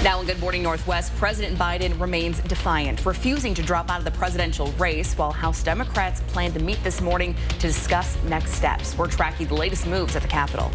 Now in Good Morning Northwest, President Biden remains defiant, refusing to drop out of the presidential race, while House Democrats plan to meet this morning to discuss next steps. We're tracking the latest moves at the Capitol.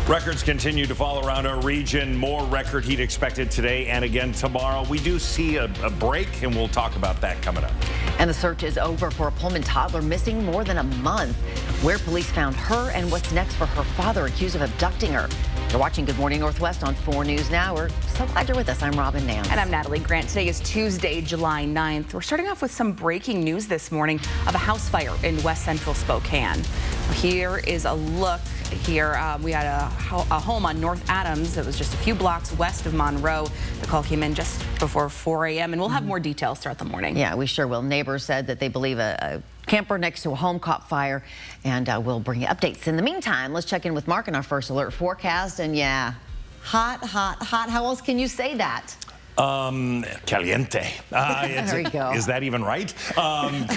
Records continue to fall around our region. More record heat expected today and again tomorrow. We do see a break, and we'll talk about that coming up. And the search is over for a Pullman toddler missing more than a month. Where police found her and what's next for her father accused of abducting her. You're watching Good Morning Northwest on 4 News Now. We're so glad you're with us. I'm Robin Nance. And I'm Natalie Grant. Today is Tuesday, July 9th. We're starting off with some breaking news this morning of a house fire in West Central Spokane. Here is a look. Here we had a home on North Adams. It was just a few blocks west of Monroe. The call came in just before 4 a.m. and we'll have more details throughout the morning. Yeah, we sure will. Neighbors said that they believe a camper next to a home caught fire, and we'll bring you updates. In the meantime, let's check in with Mark in our first alert forecast. And yeah, hot, hot, hot. How else can you say that? Caliente. There you go. Is that even right?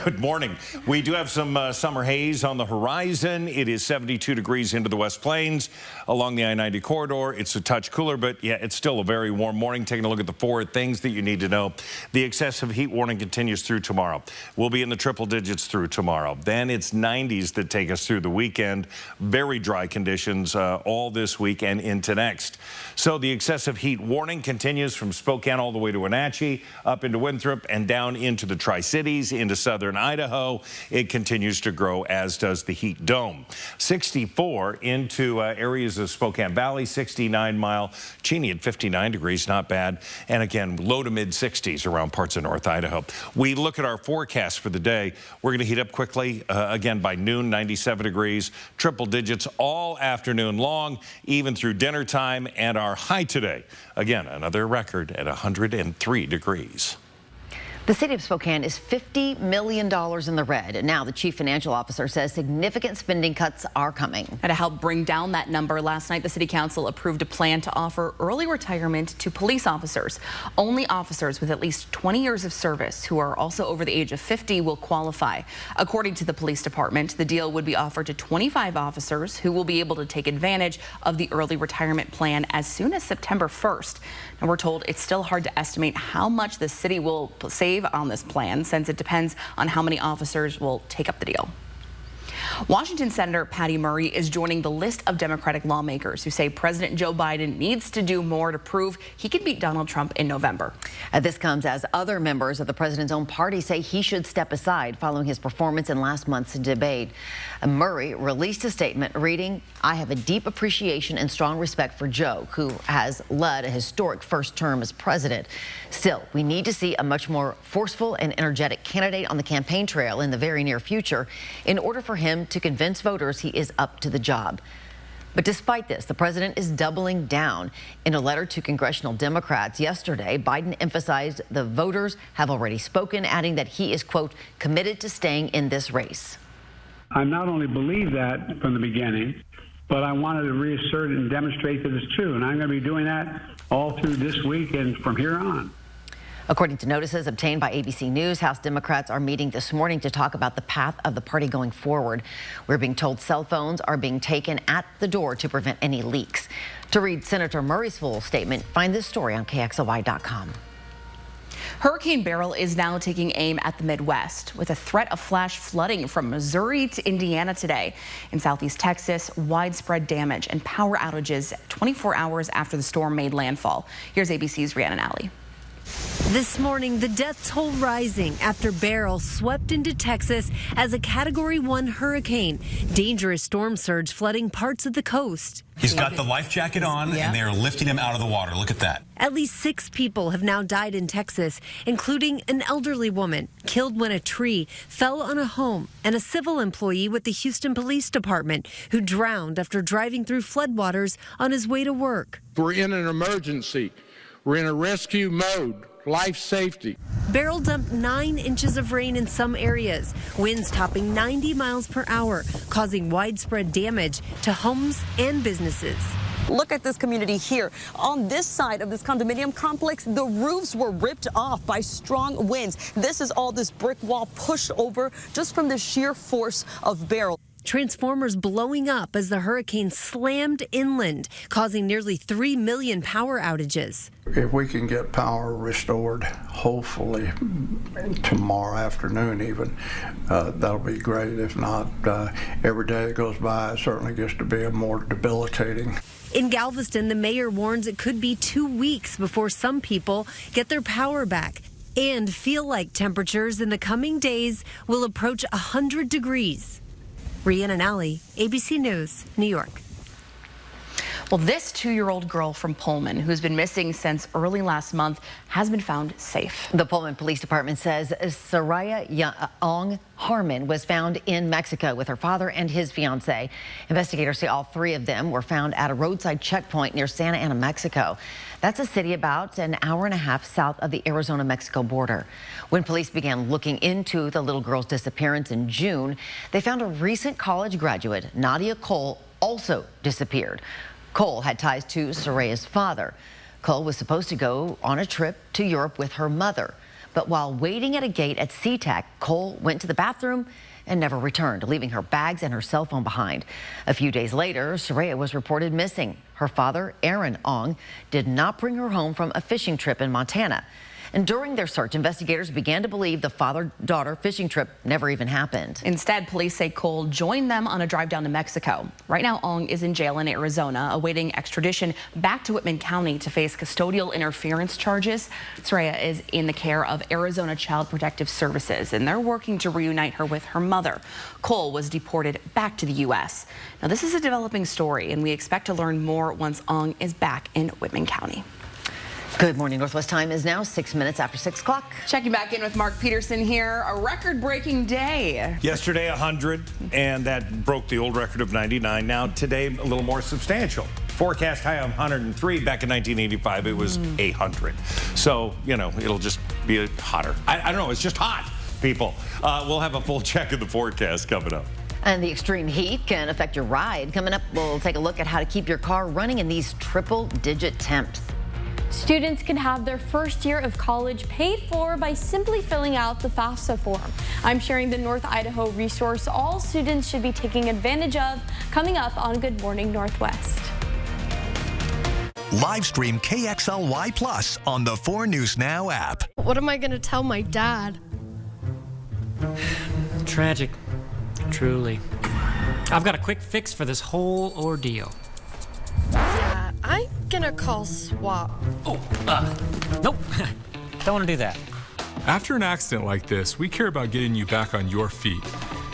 Good morning. We do have some summer haze on the horizon. It is 72 degrees into the West Plains along the I-90 corridor. It's a touch cooler, but yeah, it's still a very warm morning. Taking a look at the 4 things that you need to know. The excessive heat warning continues through tomorrow. We'll be in the triple digits through tomorrow. Then it's 90s that take us through the weekend. Very dry conditions all this week and into next. So the excessive heat warning continues from Spokane all the way to Wenatchee, up into Winthrop, and down into the Tri-Cities, into southern Idaho. It continues to grow, as does the heat dome. 64 into areas of Spokane Valley, 69 Mile, Cheney at 59 degrees, not bad. And again, low to mid 60s around parts of North Idaho. We look at our forecast for the day. We're going to heat up quickly. Again, by noon, 97 degrees, triple digits all afternoon long, even through dinner time. And our high today, again, another record at 103 degrees. The city of Spokane is $50 million in the red. And now the chief financial officer says significant spending cuts are coming. And to help bring down that number, last night the city council approved a plan to offer early retirement to police officers. Only officers with at least 20 years of service who are also over the age of 50 will qualify. According to the police department, the deal would be offered to 25 officers who will be able to take advantage of the early retirement plan as soon as September 1st. And we're told it's still hard to estimate how much the city will save on this plan, since it depends on how many officers will take up the deal. Washington Senator Patty Murray is joining the list of Democratic lawmakers who say President Joe Biden needs to do more to prove he can beat Donald Trump in November. This comes as other members of the president's own party say he should step aside following his performance in last month's debate. Murray released a statement reading, "I have a deep appreciation and strong respect for Joe, who has led a historic first term as president. Still, we need to see a much more forceful and energetic candidate on the campaign trail in the very near future in order for him to convince voters he is up to the job." But despite this, the president is doubling down. In a letter to congressional Democrats yesterday, Biden emphasized the voters have already spoken, adding that he is, quote, committed to staying in this race. I not only believe that from the beginning, but I wanted to reassert and demonstrate that it's true. And I'm going to be doing that all through this week and from here on. According to notices obtained by ABC News, House Democrats are meeting this morning to talk about the path of the party going forward. We're being told cell phones are being taken at the door to prevent any leaks. To read Senator Murray's full statement, find this story on KXLY.com. Hurricane Beryl is now taking aim at the Midwest with a threat of flash flooding from Missouri to Indiana today. In southeast Texas, widespread damage and power outages 24 hours after the storm made landfall. Here's ABC's Rhiannon Alley. This morning, the death toll rising after Beryl swept into Texas as a Category 1 hurricane. Dangerous storm surge flooding parts of the coast. He's got the life jacket on, and they're lifting him out of the water. Look at that. At least 6 people have now died in Texas, including an elderly woman killed when a tree fell on a home, and a civil employee with the Houston Police Department who drowned after driving through floodwaters on his way to work. We're in an emergency. We're in a rescue mode, life safety. Beryl dumped 9 inches of rain in some areas, winds topping 90 miles per hour, causing widespread damage to homes and businesses. Look at this community here. On this side of this condominium complex, the roofs were ripped off by strong winds. This is all this brick wall pushed over just from the sheer force of Beryl. transformers blowing up as the hurricane slammed inland, causing nearly 3 million power outages. If we can get power restored, hopefully tomorrow afternoon even, that'll be great. If not, every day that goes by, it certainly gets to be more debilitating. In Galveston, the mayor warns it could be 2 weeks before some people get their power back and feel like temperatures in the coming days will approach 100 degrees. Rhiannon Alley, ABC News, New York. Well, this 2-year-old girl from Pullman, who's been missing since early last month, has been found safe. The Pullman Police Department says Soraya Ong Harmon was found in Mexico with her father and his fiancee. Investigators say all 3 of them were found at a roadside checkpoint near Santa Ana, Mexico. That's a city about an hour and a half south of the Arizona-Mexico border. When police began looking into the little girl's disappearance in June, they found a recent college graduate, Nadia Cole, also disappeared. Cole had ties to Soraya's father. Cole was supposed to go on a trip to Europe with her mother. But while waiting at a gate at SeaTac, Cole went to the bathroom and never returned, leaving her bags and her cell phone behind. A few days later, Soraya was reported missing. Her father, Aaron Ong, did not bring her home from a fishing trip in Montana. And during their search, investigators began to believe the father-daughter fishing trip never even happened. Instead, police say Cole joined them on a drive down to Mexico. Right now, Ong is in jail in Arizona, awaiting extradition back to Whitman County to face custodial interference charges. Soraya is in the care of Arizona Child Protective Services, and they're working to reunite her with her mother. Cole was deported back to the U.S. Now, this is a developing story, and we expect to learn more once Ong is back in Whitman County. Good morning. Northwest time is now 6 minutes after 6 o'clock. Checking back in with Mark Peterson here. A record-breaking day. Yesterday, 100, and that broke the old record of 99. Now, today, a little more substantial. Forecast high of 103. Back in 1985, it was 100. So, you know, it'll just be hotter. I don't know. It's just hot, people. We'll have a full check of the forecast coming up. And the extreme heat can affect your ride. Coming up, we'll take a look at how to keep your car running in these triple-digit temps. Students can have their first year of college paid for by simply filling out the FAFSA form. I'm sharing the North Idaho resource all students should be taking advantage of coming up on Good Morning Northwest. Live stream KXLY Plus on the 4 News Now app. What am I going to tell my dad? Tragic, truly. I've got a quick fix for this whole ordeal. Yeah, I'm gonna call SWAT. Oh, nope. Don't want to do that. After an accident like this, we care about getting you back on your feet.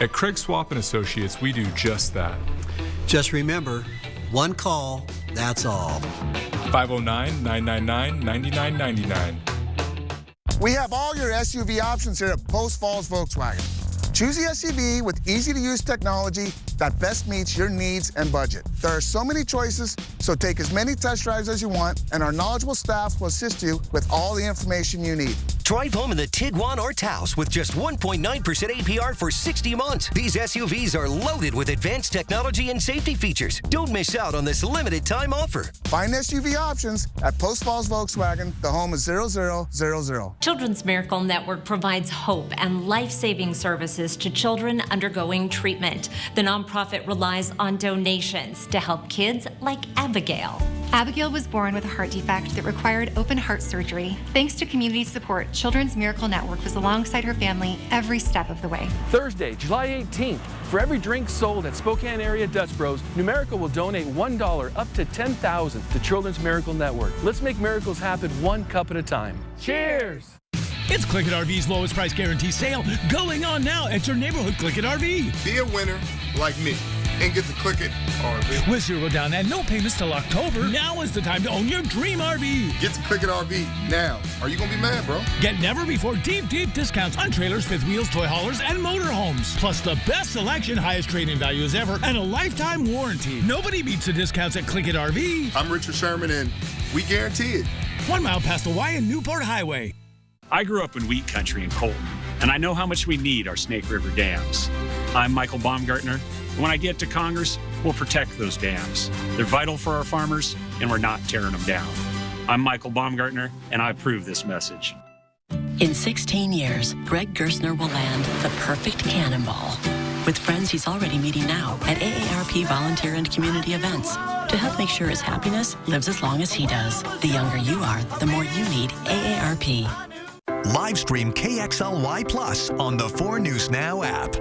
At Craig Swap & Associates, we do just that. Just remember, one call, that's all. 509-999-9999. We have all your SUV options here at Post Falls Volkswagen. Choose the SUV with easy-to-use technology that best meets your needs and budget. There are so many choices, so take as many test drives as you want, and our knowledgeable staff will assist you with all the information you need. Drive home in the Tiguan or Taos with just 1.9% APR for 60 months. These SUVs are loaded with advanced technology and safety features. Don't miss out on this limited time offer. Find SUV options at Post Falls Volkswagen. The home is 0000. Children's Miracle Network provides hope and life-saving services to children undergoing treatment. The nonprofit relies on donations to help kids like Abigail. Abigail was born with a heart defect that required open heart surgery. Thanks to community support, Children's Miracle Network was alongside her family every step of the way. Thursday, July 18th, for every drink sold at Spokane area Dutch Bros, Numerical will donate $1 up to $10,000 to Children's Miracle Network. Let's make miracles happen one cup at a time. Cheers! It's Click It RV's lowest price guarantee sale going on now at your neighborhood Click It RV. Be a winner like me and get to Click It RV. With 0 down and no payments till October, now is the time to own your dream RV. Get to Click It RV now. Are you going to be mad, bro? Get never before deep discounts on trailers, fifth wheels, toy haulers, and motorhomes. Plus the best selection, highest trade-in values ever, and a lifetime warranty. Nobody beats the discounts at Click It RV. I'm Richard Sherman, and we guarantee it. 1 mile past the Y and Newport Highway. I grew up in wheat country in Colton, and I know how much we need our Snake River dams. I'm Michael Baumgartner, and when I get to Congress, we'll protect those dams. They're vital for our farmers, and we're not tearing them down. I'm Michael Baumgartner, and I approve this message. In 16 years, Greg Gerstner will land the perfect cannonball. with friends he's already meeting now at AARP volunteer and community events to help make sure his happiness lives as long as he does. The younger you are, the more you need AARP. Live stream KXLY Plus on the 4 News Now app.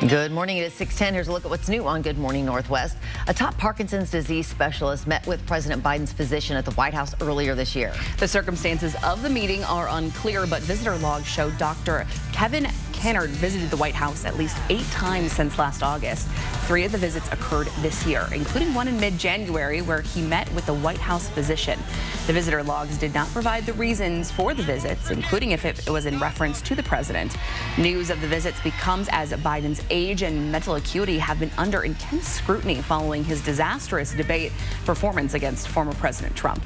Good morning. It is 6:10. Here's a look at what's new on Good Morning Northwest. A top Parkinson's disease specialist met with President Biden's physician at the White House earlier this year. The circumstances of the meeting are unclear, but visitor logs show Dr. Kevin Kennard visited the White House at least 8 times since last August. 3 of the visits occurred this year, including one in mid-January where he met with the White House physician. The visitor logs did not provide the reasons for the visits, including if it was in reference to the president. News of the visits becomes as Biden's age and mental acuity have been under intense scrutiny following his disastrous debate performance against former President Trump.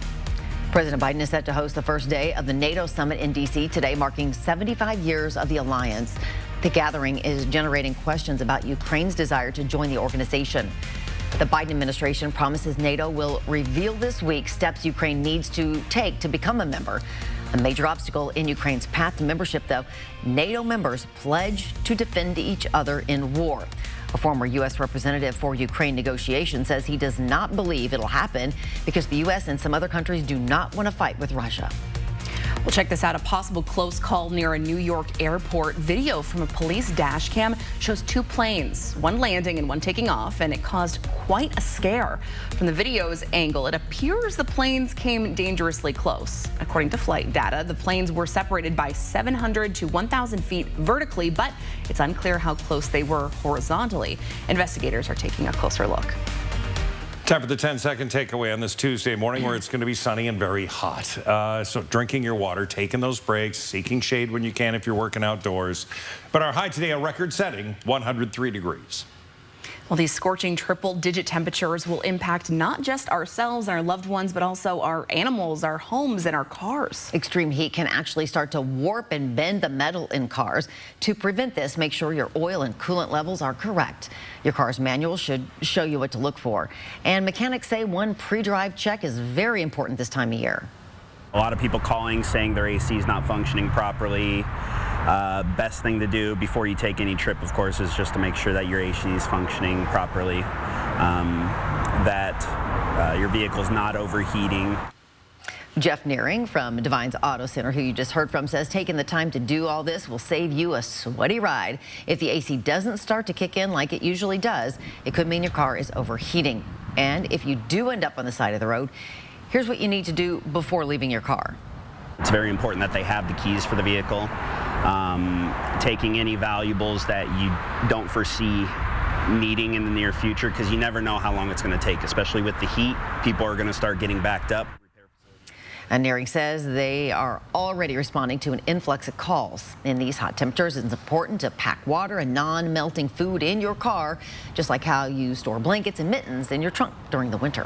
President Biden is set to host the first day of the NATO summit in D.C. today, marking 75 years of the alliance. The gathering is generating questions about Ukraine's desire to join the organization. The Biden administration promises NATO will reveal this week steps Ukraine needs to take to become a member. A major obstacle in Ukraine's path to membership, though, NATO members pledge to defend each other in war. A former U.S. representative for Ukraine negotiations says he does not believe it'll happen because the U.S. and some other countries do not want to fight with Russia. Well, check this out. A possible close call near a New York airport. Video from a police dash cam shows 2 planes, one landing and one taking off, and it caused quite a scare. From the video's angle, it appears the planes came dangerously close. According to flight data, the planes were separated by 700 to 1,000 feet vertically, but it's unclear how close they were horizontally. Investigators are taking a closer look. Time for the 10-second takeaway on this Tuesday morning where it's going to be sunny and very hot. So drinking your water, taking those breaks, seeking shade when you can if you're working outdoors. But our high today, a record-setting 103 degrees. Well, these scorching triple-digit temperatures will impact not just ourselves and our loved ones, but also our animals, our homes, and our cars. Extreme heat can actually start to warp and bend the metal in cars. To prevent this, make sure your oil and coolant levels are correct. Your car's manual should show you what to look for. And mechanics say one pre-drive check is very important this time of year. A lot of people calling saying their AC is not functioning properly. Best thing to do before you take any trip, of course, is just to make sure that your AC is functioning properly, that your vehicle's not overheating. Jeff Nearing from Devine's Auto Center, who you just heard from, says taking the time to do all this will save you a sweaty ride. If the AC doesn't start to kick in like it usually does, it could mean your car is overheating. And if you do end up on the side of the road, here's what you need to do before leaving your car. It's very important that they have the keys for the vehicle. Taking any valuables that you don't foresee needing in the near future, because you never know how long it's going to take, especially with the heat. People are going to start getting backed up. And Nearing says they are already responding to an influx of calls. In these hot temperatures, it's important to pack water and non-melting food in your car, just like how you store blankets and mittens in your trunk during the winter.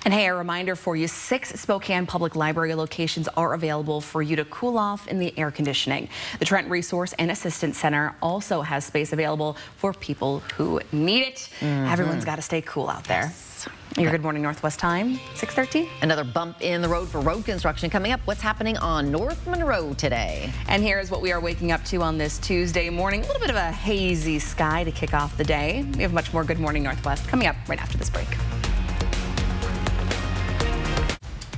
And hey, a reminder for you, 6 Spokane Public Library locations are available for you to cool off in the air conditioning. The Trent Resource and Assistance Center also has space available for people who need it. Everyone's got to stay cool out there. Your Good Morning Northwest time, 6:13. Another bump in the road for road construction coming up. What's happening on North Monroe today? And here's what we are waking up to on this Tuesday morning. A little bit of a hazy sky to kick off the day. We have much more Good Morning Northwest coming up right after this break.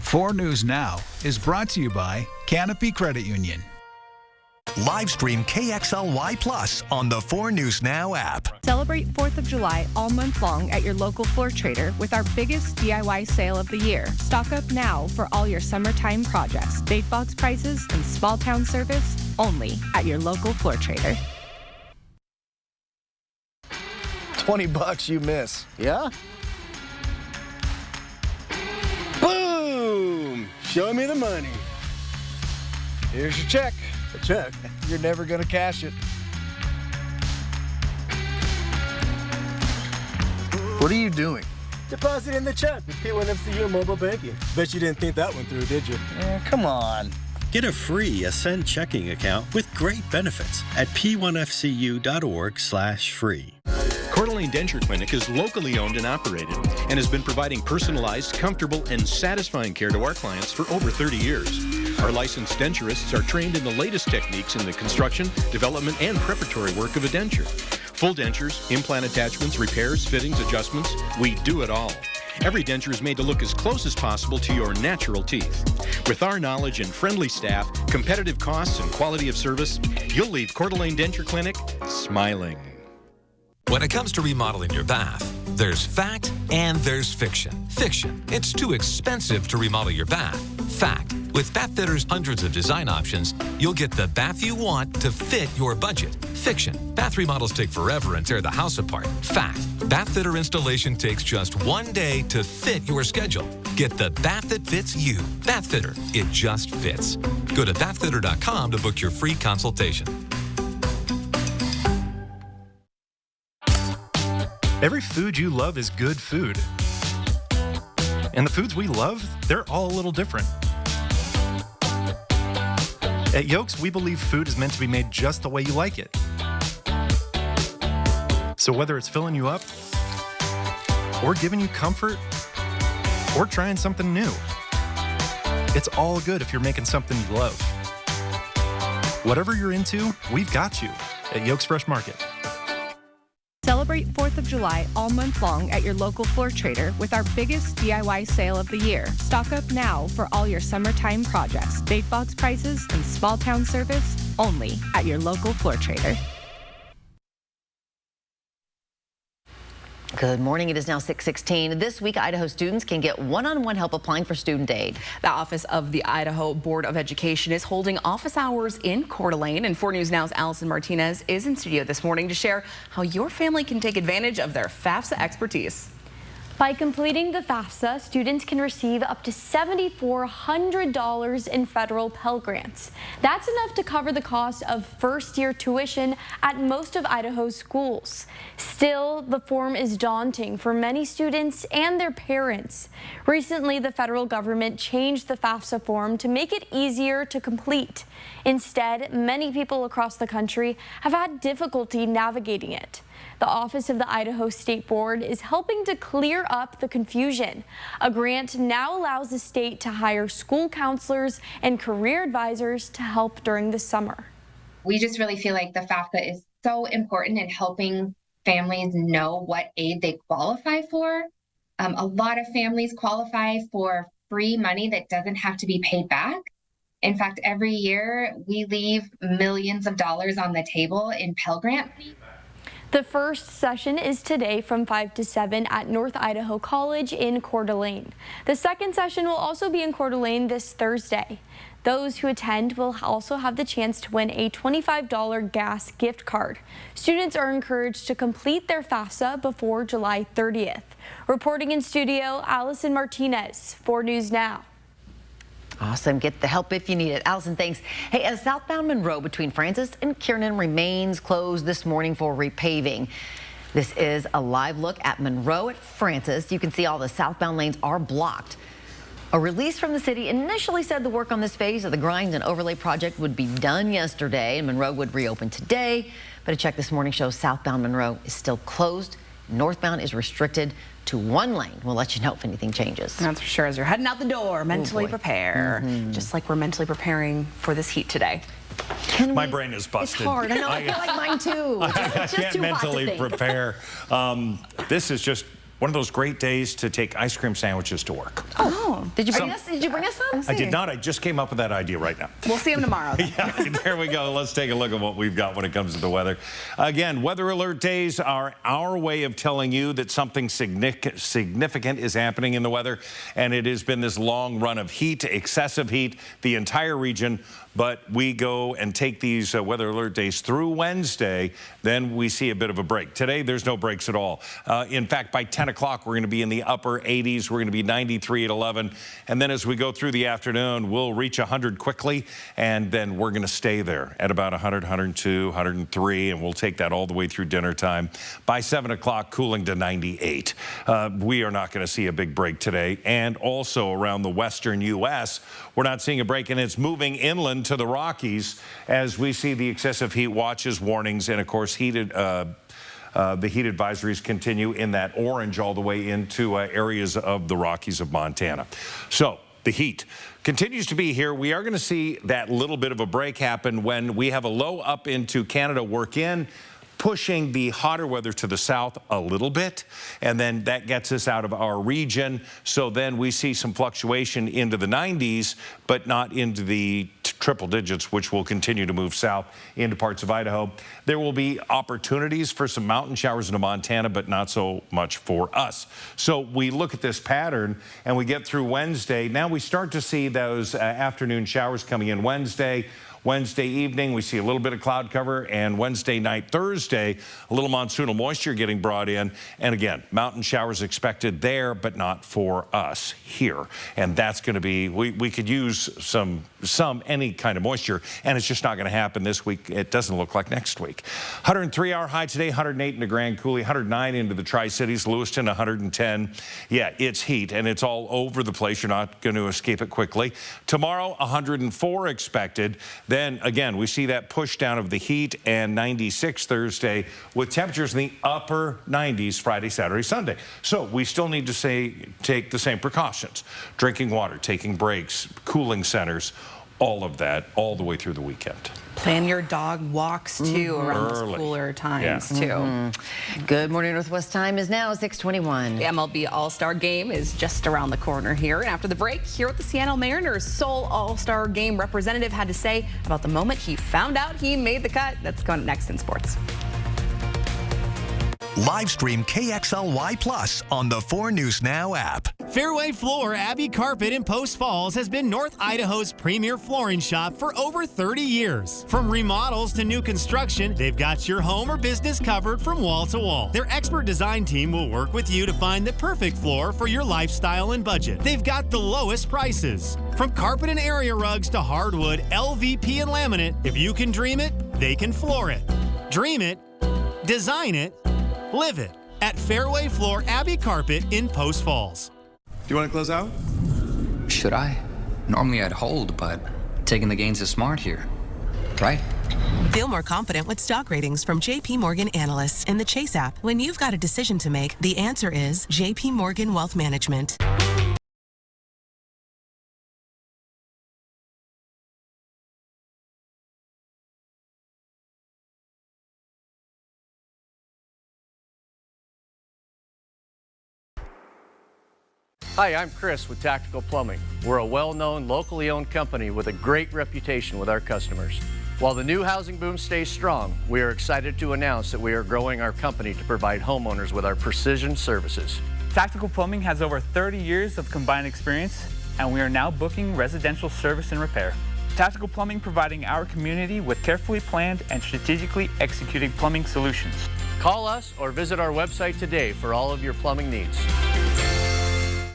4 News Now is brought to you by Canopy Credit Union. Live stream KXLY Plus on the 4 News Now app. Celebrate 4th of July all month long at your local floor trader with our biggest DIY sale of the year. Stock up now for all your summertime projects. Big box prices and small town service only at your local floor trader. $20 you miss. Yeah? Boom! Show me the money. Here's your check. A check? You're never going to cash it. What are you doing? Depositing the check with P1FCU mobile banking. Bet you didn't think that one through, did you? Come on. Get a free Ascend checking account with great benefits at p1fcu.org/free. Quarterly Coeur d'Alene Denture Clinic is locally owned and operated and has been providing personalized, comfortable, and satisfying care to our clients for over 30 years. Our licensed denturists are trained in the latest techniques in the construction, development, and preparatory work of a denture. Full dentures, implant attachments, repairs, fittings, adjustments, we do it all. Every denture is made to look as close as possible to your natural teeth. With our knowledge and friendly staff, competitive costs, and quality of service, you'll leave Coeur d'Alene Denture Clinic smiling. When it comes to remodeling your bath, there's fact and there's fiction. Fiction, it's too expensive to remodel your bath. Fact, with Bathfitter's hundreds of design options, you'll get the bath you want to fit your budget. Fiction, bath remodels take forever and tear the house apart. Fact, Bathfitter installation takes just 1 day to fit your schedule. Get the bath that fits you. Bathfitter, it just fits. Go to bathfitter.com to book your free consultation. Every food you love is good food. And the foods we love, they're all a little different. At Yolks, we believe food is meant to be made just the way you like it. So whether it's filling you up, or giving you comfort, or trying something new, it's all good if you're making something you love. Whatever you're into, we've got you at Yolks Fresh Market. Celebrate 4th of July all month long at your local floor trader with our biggest DIY sale of the year. Stock up now for all your summertime projects. Big box prices and small town service only at your local floor trader. Good morning. It is now 6:16. This week, Idaho students can get one-on-one help applying for student aid. The Office of the Idaho Board of Education is holding office hours in Coeur d'Alene, and 4 News Now's Allison Martinez is in studio this morning to share how your family can take advantage of their FAFSA expertise. By completing the FAFSA, students can receive up to $7,400 in federal Pell Grants. That's enough to cover the cost of first-year tuition at most of Idaho's schools. Still, the form is daunting for many students and their parents. Recently, the federal government changed the FAFSA form to make it easier to complete. Instead, many people across the country have had difficulty navigating it. The Office of the Idaho State Board is helping to clear up the confusion. A grant now allows the state to hire school counselors and career advisors to help during the summer. We just really feel like the FAFSA is so important in helping families know what aid they qualify for. A lot of families qualify for free money that doesn't have to be paid back. In fact, every year we leave millions of dollars on the table in Pell Grant. The first session is today from 5 to 7 at North Idaho College in Coeur d'Alene. The second session will also be in Coeur d'Alene this Thursday. Those who attend will also have the chance to win a $25 gas gift card. Students are encouraged to complete their FAFSA before July 30th. Reporting in studio, Allison Martinez, 4 News Now. Awesome. Get the help if you need it. Allison, thanks. Hey, as southbound Monroe between Francis and Kiernan remains closed this morning for repaving. This is a live look at Monroe at Francis. You can see all the southbound lanes are blocked. A release from the city initially said the work on this phase of the grind and overlay project would be done yesterday and Monroe would reopen today. But a check this morning shows southbound Monroe is still closed. Northbound is restricted to 1 lane. We'll let you know if anything changes. That's for sure. As you're heading out the door, mentally prepare. Just like we're mentally preparing for this heat today. My brain is busted. It's hard. I know. I feel like mine too. I It's just can't too hot to mentally think. prepare. This is just one of those great days to take ice cream sandwiches to work. Oh, did you bring us some? I did not. I just came up with that idea right now. We'll see them tomorrow. Yeah, there we go. Let's take a look at what we've got when it comes to the weather. Again, weather alert days are our way of telling you that something significant is happening in the weather. And it has been this long run of heat, excessive heat, the entire region. But we go and take these weather alert days through Wednesday. Then we see a bit of a break. Today, there's no breaks at all. In fact, by 10 o'clock, we're going to be in the upper 80s. We're going to be 93 at 11. And then as we go through the afternoon, we'll reach 100 quickly. And then we're going to stay there at about 100, 102, 103. And we'll take that all the way through dinner time. By 7 o'clock, cooling to 98. We are not going to see a big break today. And also around the western U.S., we're not seeing a break. And it's moving inland to the Rockies as we see the excessive heat watches, warnings, and of course heated The heat advisories continue in that orange all the way into areas of the Rockies of Montana. So the heat continues to be here. We are going to see that little bit of a break happen when we have a low up into Canada work in, pushing the hotter weather to the south a little bit, and then that gets us out of our region. So then we see some fluctuation into the 90s, but not into the triple digits, which will continue to move south into parts of Idaho. There will be opportunities for some mountain showers into Montana, but not so much for us. So we look at this pattern and we get through Wednesday. Now we start to see those afternoon showers coming in Wednesday. Wednesday evening, we see a little bit of cloud cover, and Wednesday night, Thursday, a little monsoonal moisture getting brought in. And again, mountain showers expected there, but not for us here. And that's going to be, we could use any kind of moisture, and it's just not going to happen this week. It doesn't look like next week. 103-hour high today, 108 into Grand Coulee, 109 into the Tri-Cities, Lewiston, 110. Yeah, it's heat, and it's all over the place. You're not going to escape it quickly. Tomorrow, 104 expected. Then again, we see that push down of the heat, and 96 Thursday with temperatures in the upper 90s Friday, Saturday, Sunday. So we still need to take the same precautions. Drinking water, taking breaks, cooling centers, all of that all the way through the weekend. Plan your dog walks too around those cooler times too. Good morning, Northwest time is now 6:21. The MLB All-Star Game is just around the corner here. And after the break, here at the Seattle Mariners, Seoul All-Star Game representative had to say about the moment he found out he made the cut. That's coming up next in sports. Live stream KXLY Plus on the 4 News Now app. Fairway Floor Abbey Carpet in Post Falls has been North Idaho's premier flooring shop for over 30 years. From remodels to new construction, they've got your home or business covered from wall to wall. Their expert design team will work with you to find the perfect floor for your lifestyle and budget. They've got the lowest prices. From carpet and area rugs to hardwood, LVP and laminate, if you can dream it, they can floor it. Dream it, design it, live it at Fairway Floor Abbey Carpet in Post Falls. Do you want to close out? Should I? Normally I'd hold, but taking the gains is smart here, right? Feel more confident with stock ratings from JP Morgan analysts in the Chase app. When you've got a decision to make, the answer is JP Morgan Wealth Management. Hi, I'm Chris with Tactical Plumbing. We're a well-known, locally owned company with a great reputation with our customers. While the new housing boom stays strong, we are excited to announce that we are growing our company to provide homeowners with our precision services. Tactical Plumbing has over 30 years of combined experience, and we are now booking residential service and repair. Tactical Plumbing providing our community with carefully planned and strategically executed plumbing solutions. Call us or visit our website today for all of your plumbing needs.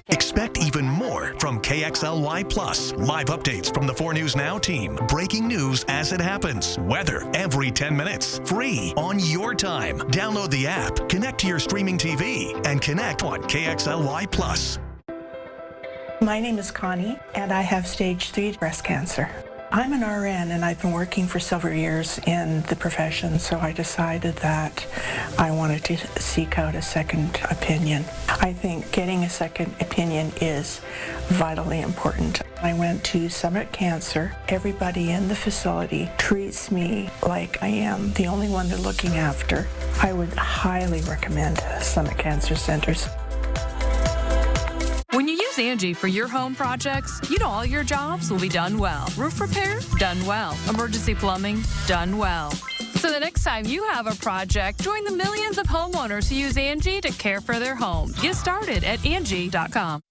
Expect even more from KXLY Plus. Live updates from the 4 News Now team. Breaking news as it happens. Weather every 10 minutes. Free on your time. Download the app, connect to your streaming TV, and connect on KXLY Plus. My name is Connie, and I have stage 3 breast cancer. I'm an RN, and I've been working for several years in the profession, so I decided that I wanted to seek out a second opinion. I think getting a second opinion is vitally important. I went to Summit Cancer. Everybody in the facility treats me like I am the only one they're looking after. I would highly recommend Summit Cancer Centers. When you use Angie for your home projects, you know all your jobs will be done well. Roof repair? Done well. Emergency plumbing? Done well. So the next time you have a project, join the millions of homeowners who use Angie to care for their home. Get started at Angie.com.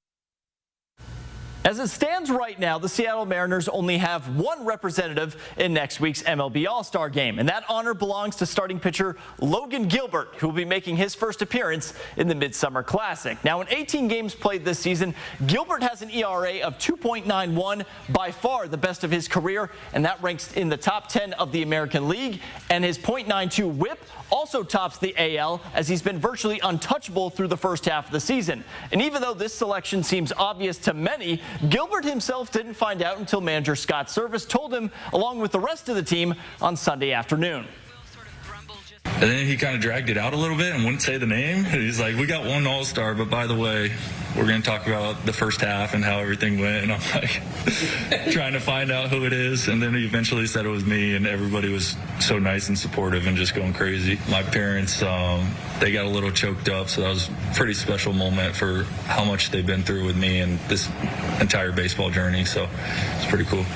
As it stands right now, the Seattle Mariners only have one representative in next week's MLB All-Star Game, and that honor belongs to starting pitcher Logan Gilbert, who will be making his first appearance in the Midsummer Classic. Now, in 18 games played this season, Gilbert has an ERA of 2.91, by far the best of his career, and that ranks in the top 10 of the American League, and his .92 whip also tops the AL, as he's been virtually untouchable through the first half of the season. And even though this selection seems obvious to many, Gilbert himself didn't find out until manager Scott Service told him, along with the rest of the team, on Sunday afternoon. And then he kind of dragged it out a little bit and wouldn't say the name. He's like, we got one all-star, but by the way, we're going to talk about the first half and how everything went. And I'm like trying to find out who it is. And then he eventually said it was me, and everybody was so nice and supportive and just going crazy. My parents, they got a little choked up, so that was a pretty special moment for how much they've been through with me and this entire baseball journey. So it's pretty cool.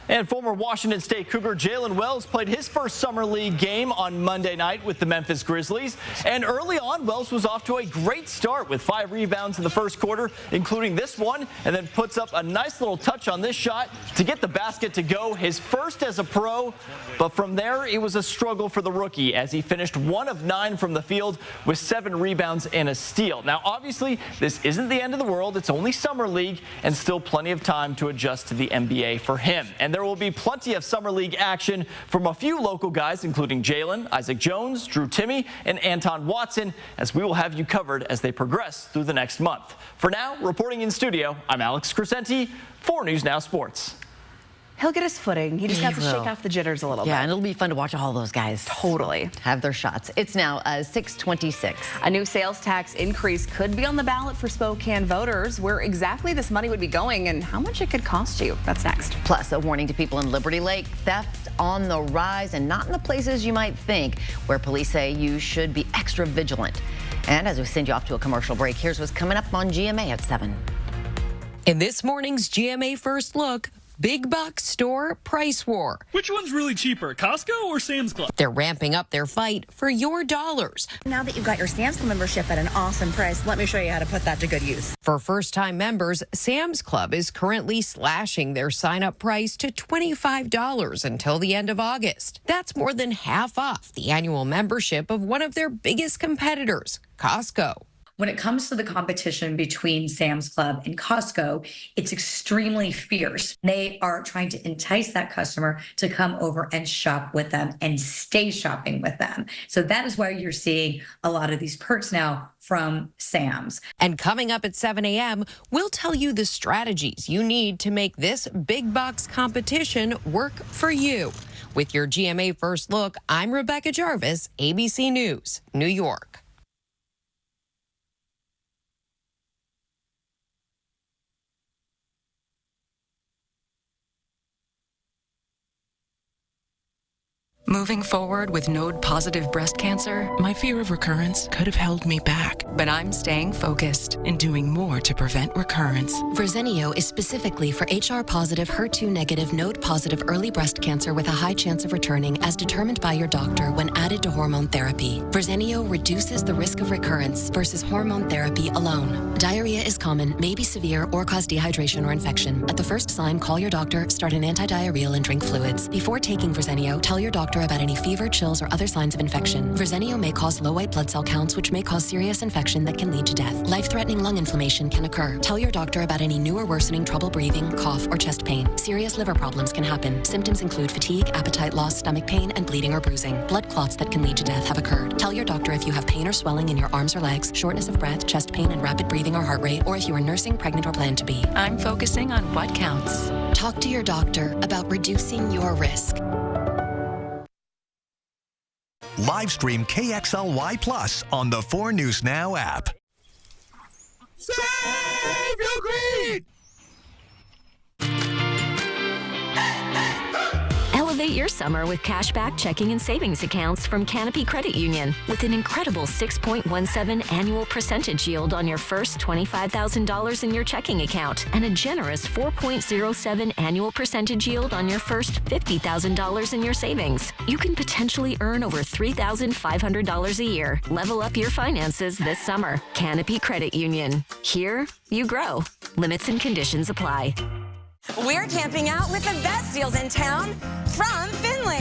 And former Washington State Cougar Jalen Wells played his first summer league game on Monday night with the Memphis Grizzlies. And early on, Wells was off to a great start with 5 rebounds in the first quarter, including this one, and then puts up a nice little touch on this shot to get the basket to go, his first as a pro. But from there, it was a struggle for the rookie as he finished 1 of 9 from the field with 7 rebounds and a steal. Now, obviously, this isn't the end of the world. It's only summer league and still plenty of time to adjust to the NBA for him. And there will be plenty of summer league action from a few local guys, including Jalen, Isaac Jones, Drew Timme, and Anton Watson, as we will have you covered as they progress through the next month. For now, reporting in studio, I'm Alex Crescenti for News Now Sports. He'll get his footing. He just has to shake off the jitters a little bit. Yeah, and it'll be fun to watch all those guys. Totally. Have their shots. It's now 6:26. A new sales tax increase could be on the ballot for Spokane voters. Where exactly this money would be going and how much it could cost you. That's next. Plus, a warning to people in Liberty Lake. Theft on the rise and not in the places you might think, where police say you should be extra vigilant. And as we send you off to a commercial break, here's what's coming up on GMA at 7. In this morning's GMA First Look, big box store price war. Which one's really cheaper, Costco or Sam's Club? They're ramping up their fight for your dollars. Now that you've got your Sam's Club membership at an awesome price, let me show you how to put that to good use. For first-time members, Sam's Club is currently slashing their sign-up price to $25 until the end of August. That's more than half off the annual membership of one of their biggest competitors, Costco. When it comes to the competition between Sam's Club and Costco, it's extremely fierce. They are trying to entice that customer to come over and shop with them and stay shopping with them. So that is why you're seeing a lot of these perks now from Sam's. And coming up at 7 a.m., we'll tell you the strategies you need to make this big box competition work for you. With your GMA First Look, I'm Rebecca Jarvis, ABC News, New York. Moving forward with node-positive breast cancer, my fear of recurrence could have held me back. But I'm staying focused and doing more to prevent recurrence. Verzenio is specifically for HR-positive, HER2-negative, node-positive early breast cancer with a high chance of returning as determined by your doctor when added to hormone therapy. Verzenio reduces the risk of recurrence versus hormone therapy alone. Diarrhea is common, may be severe, or cause dehydration or infection. At the first sign, call your doctor, start an antidiarrheal, and drink fluids. Before taking Verzenio, tell your doctor about any fever, chills, or other signs of infection. Verzenio may cause low white blood cell counts, which may cause serious infection that can lead to death. Life-threatening lung inflammation can occur. Tell your doctor about any new or worsening trouble breathing, cough, or chest pain. Serious liver problems can happen. Symptoms include fatigue, appetite loss, stomach pain, and bleeding or bruising. Blood clots that can lead to death have occurred. Tell your doctor if you have pain or swelling in your arms or legs, shortness of breath, chest pain, and rapid breathing or heart rate, or if you are nursing, pregnant, or plan to be. I'm focusing on what counts. Talk to your doctor about reducing your risk. Live stream KXLY Plus on the 4 News Now app. Save your greed! Elevate your summer with cashback checking and savings accounts from Canopy Credit Union with an incredible 6.17 annual percentage yield on your first $25,000 in your checking account and a generous 4.07 annual percentage yield on your first $50,000 in your savings. You can potentially earn over $3,500 a year. Level up your finances this summer. Canopy Credit Union. Here, you grow. Limits and conditions apply. We're camping out with the best deals in town from Finley.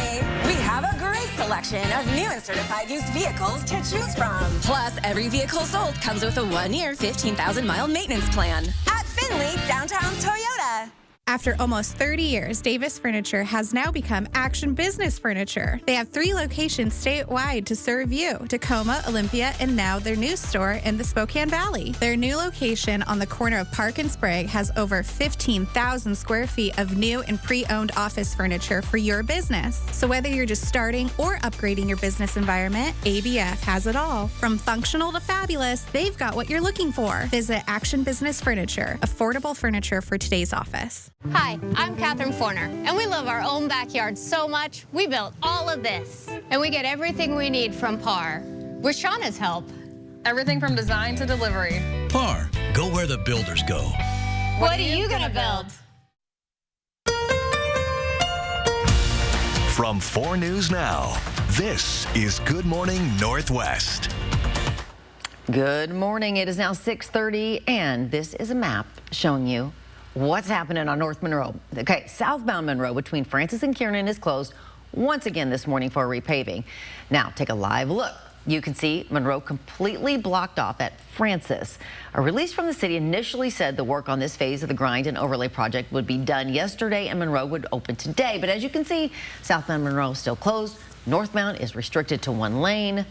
We have a great selection of new and certified used vehicles to choose from. Plus, every vehicle sold comes with a 1-year, 15,000-mile maintenance plan. At Finley, downtown Toyota. After almost 30 years, Davis Furniture has now become Action Business Furniture. They have 3 locations statewide to serve you: Tacoma, Olympia, and now their new store in the Spokane Valley. Their new location on the corner of Park and Sprague has over 15,000 square feet of new and pre-owned office furniture for your business. So whether you're just starting or upgrading your business environment, ABF has it all. From functional to fabulous, they've got what you're looking for. Visit Action Business Furniture, affordable furniture for today's office. Hi, I'm Catherine Forner, and we love our own backyard so much, we built all of this. And we get everything we need from PAR. With Shauna's help. Everything from design to delivery. PAR, go where the builders go. What are you gonna build? From 4 News Now, this is Good Morning Northwest. Good morning. It is now 6:30, and this is a map showing you what's happening on North Monroe. Okay, southbound Monroe between Francis and Kiernan is closed once again this morning for repaving. Now, take a live look. You can see Monroe completely blocked off at Francis. A release from the city initially said the work on this phase of the grind and overlay project would be done yesterday and Monroe would open today. But as you can see, southbound Monroe is still closed. Northbound is restricted to 1 lane.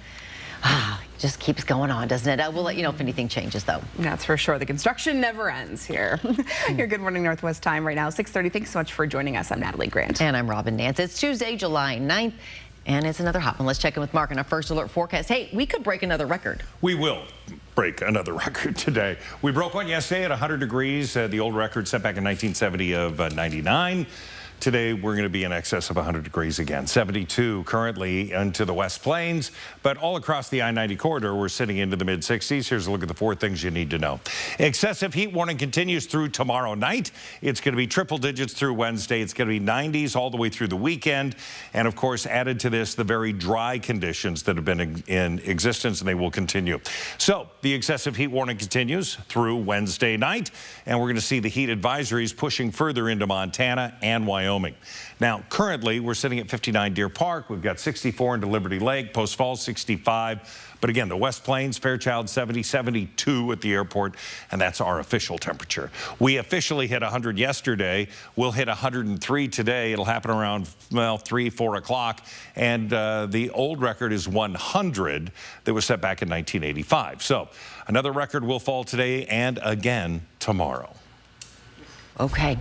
Just keeps going on, doesn't it? We'll let you know if anything changes, though. That's for sure. The construction never ends here. Your Good Morning Northwest time right now, 6:30. Thanks so much for joining us. I'm Natalie Grant. And I'm Robin Nance. It's Tuesday, July 9th, and it's another hot one. Let's check in with Mark on our first alert forecast. Hey, we could break another record. We will break another record today. We broke one yesterday at 100 degrees. The old record set back in 1970 of 99. Today, we're going to be in excess of 100 degrees again. 72 currently into the West Plains, but all across the I-90 corridor, we're sitting into the mid-60s. Here's a look at the 4 things you need to know. Excessive heat warning continues through tomorrow night. It's going to be triple digits through Wednesday. It's going to be 90s all the way through the weekend. And of course, added to this, the very dry conditions that have been in existence, and they will continue. So the excessive heat warning continues through Wednesday night, and we're going to see the heat advisories pushing further into Montana and Wyoming. Now, currently, we're sitting at 59 Deer Park. We've got 64 into Liberty Lake, Post Falls 65. But again, the West Plains, Fairchild 70, 72 at the airport, and that's our official temperature. We officially hit 100 yesterday. We'll hit 103 today. It'll happen around, well, 3, 4 o'clock. And the old record is 100 that was set back in 1985. So another record will fall today and again tomorrow. Okay.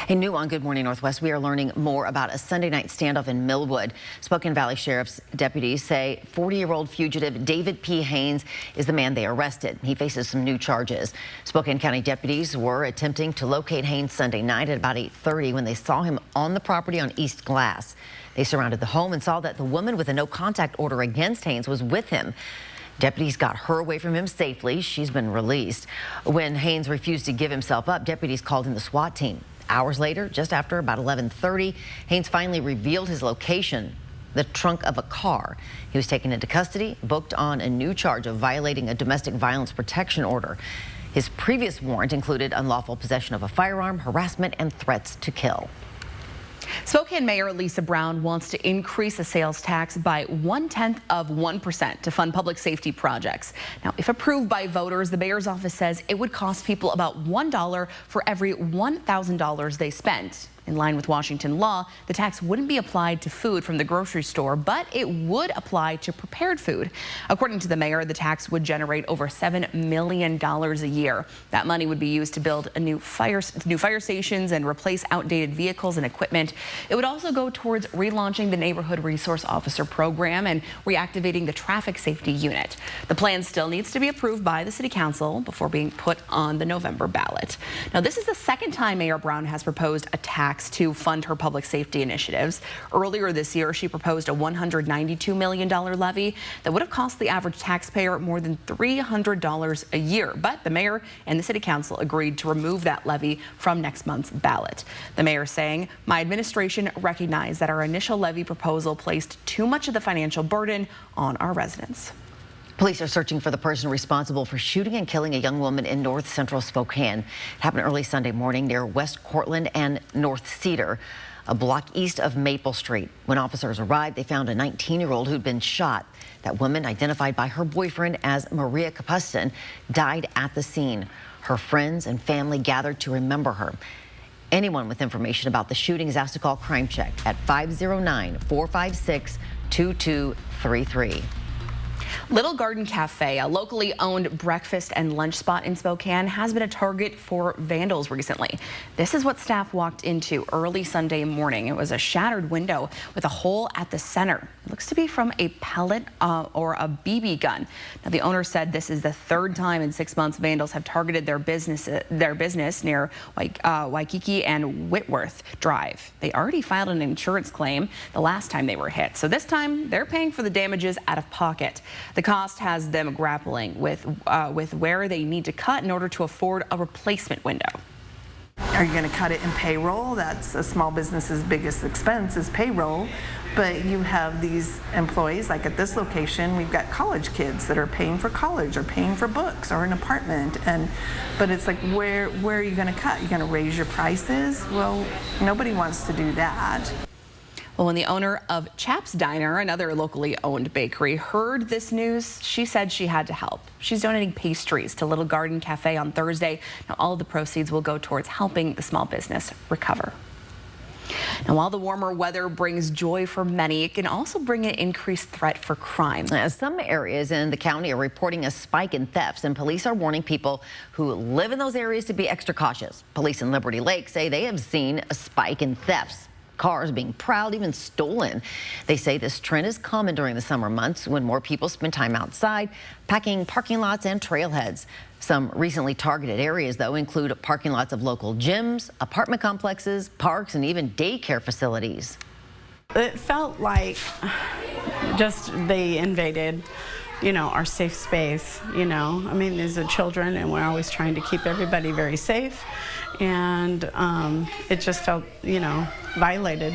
And new on Good Morning Northwest, we are learning more about a Sunday night standoff in Millwood. Spokane Valley Sheriff's deputies say 40-year-old fugitive David P. Haynes is the man they arrested. He faces some new charges. Spokane County deputies were attempting to locate Haynes Sunday night at about 8:30 when they saw him on the property on East Glass. They surrounded the home and saw that the woman with a no-contact order against Haynes was with him. Deputies got her away from him safely. She's been released. When Haynes refused to give himself up, deputies called in the SWAT team. Hours later, just after about 11:30, Haynes finally revealed his location, the trunk of a car. He was taken into custody, booked on a new charge of violating a domestic violence protection order. His previous warrant included unlawful possession of a firearm, harassment, and threats to kill. Spokane Mayor Lisa Brown wants to increase the sales tax by 0.1% to fund public safety projects. Now, if approved by voters, the mayor's office says it would cost people about $1 for every $1,000 they spent. In line with Washington law, the tax wouldn't be applied to food from the grocery store, but it would apply to prepared food. According to the mayor, the tax would generate over $7 million a year. That money would be used to build new fire stations and replace outdated vehicles and equipment. It would also go towards relaunching the Neighborhood Resource Officer program and reactivating the traffic safety unit. The plan still needs to be approved by the city council before being put on the November ballot. Now, this is the second time Mayor Brown has proposed a tax to fund her public safety initiatives. Earlier this year, she proposed a $192 million levy that would have cost the average taxpayer more than $300 a year. But the mayor and the city council agreed to remove that levy from next month's ballot. The mayor saying, "My administration recognized that our initial levy proposal placed too much of the financial burden on our residents." Police are searching for the person responsible for shooting and killing a young woman in north central Spokane. It happened early Sunday morning near West Cortland and North Cedar, a block east of Maple Street. When officers arrived, they found a 19-year-old who'd been shot. That woman, identified by her boyfriend as Maria Kapustin, died at the scene. Her friends and family gathered to remember her. Anyone with information about the shooting is asked to call Crime Check at 509-456-2233. Little Garden Cafe, a locally owned breakfast and lunch spot in Spokane, has been a target for vandals recently. This is what staff walked into early Sunday morning. It was a shattered window with a hole at the center. It looks to be from a pellet or a BB gun. Now, the owner said this is the third time in 6 months vandals have targeted their business near Waikiki and Whitworth Drive. They already filed an insurance claim the last time they were hit, so this time they're paying for the damages out of pocket. The cost has them grappling with where they need to cut in order to afford a replacement window. Are you going to cut it in payroll? That's a small business's biggest expense is payroll. But you have these employees, like at this location, we've got college kids that are paying for college or paying for books or an apartment. But it's like, where are you going to cut? You're going to raise your prices? Well, nobody wants to do that. Well, when the owner of Chap's Diner, another locally owned bakery, heard this news, she said she had to help. She's donating pastries to Little Garden Cafe on Thursday. Now, all of the proceeds will go towards helping the small business recover. And while the warmer weather brings joy for many, it can also bring an increased threat for crime. Some areas in the county are reporting a spike in thefts, and police are warning people who live in those areas to be extra cautious. Police in Liberty Lake say they have seen a spike in thefts. Cars being prowled, even stolen. They say this trend is common during the summer months when more people spend time outside, packing parking lots and trailheads. Some recently targeted areas, though, include parking lots of local gyms, apartment complexes, parks, and even daycare facilities. It felt like just they invaded, our safe space, I mean, these are children, and we're always trying to keep everybody very safe. And it just felt, violated.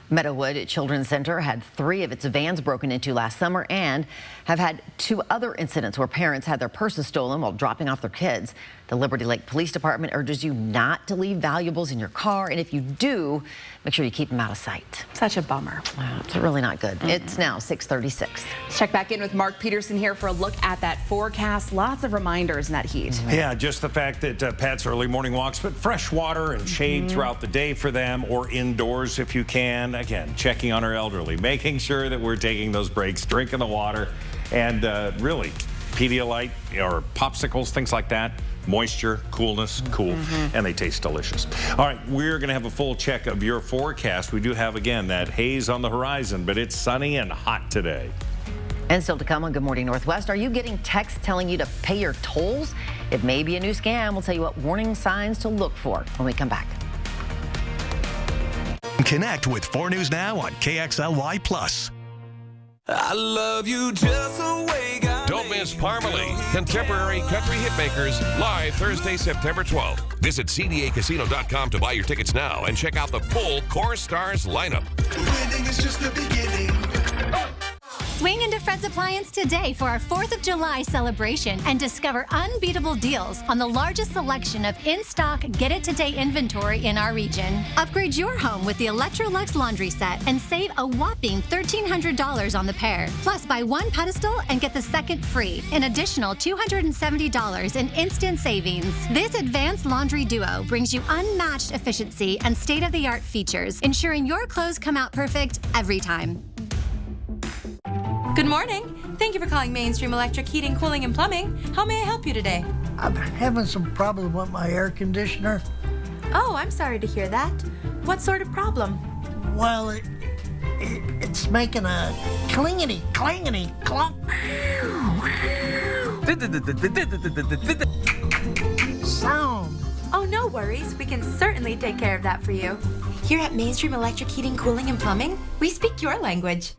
Meadowood Children's Center had 3 of its vans broken into last summer and have had 2 other incidents where parents had their purses stolen while dropping off their kids. The Liberty Lake Police Department urges you not to leave valuables in your car, and if you do, make sure you keep them out of sight. Such a bummer. Wow, it's really not good. It's now 6:36. Let's check back in with Mark Peterson here for a look at that forecast. Lots of reminders in that heat. Yeah, just the fact that Pat's early morning walks, but fresh water and shade throughout the day for them, or indoors if you can. Again, checking on our elderly, making sure that we're taking those breaks, drinking the water, and really Pedialyte or popsicles, things like that. Moisture, coolness, cool, and they taste delicious. All right, we're going to have a full check of your forecast. We do have, again, that haze on the horizon, but it's sunny and hot today. And still to come on Good Morning Northwest, are you getting texts telling you to pay your tolls? It may be a new scam. We'll tell you what warning signs to look for when we come back. Connect with 4 News Now on KXLY+. I love you just the way God Don't miss Parmalee, Contemporary Country Hitmakers, live Thursday, September 12th. Visit CDAcasino.com to buy your tickets now and check out the full Core Stars lineup. Winning is just the beginning. Swing into Fred's Appliance today for our 4th of July celebration and discover unbeatable deals on the largest selection of in-stock, get-it-today inventory in our region. Upgrade your home with the Electrolux laundry set and save a whopping $1,300 on the pair. Plus, buy 1 pedestal and get the second free, an additional $270 in instant savings. This advanced laundry duo brings you unmatched efficiency and state-of-the-art features, ensuring your clothes come out perfect every time. Good morning. Thank you for calling Mainstream Electric Heating, Cooling, and Plumbing. How may I help you today? I'm having some problem with my air conditioner. Oh, I'm sorry to hear that. What sort of problem? Well, it's making a clingity, clangity, clunk sound. Oh, no worries. We can certainly take care of that for you. Here at Mainstream Electric Heating, Cooling, and Plumbing, we speak your language.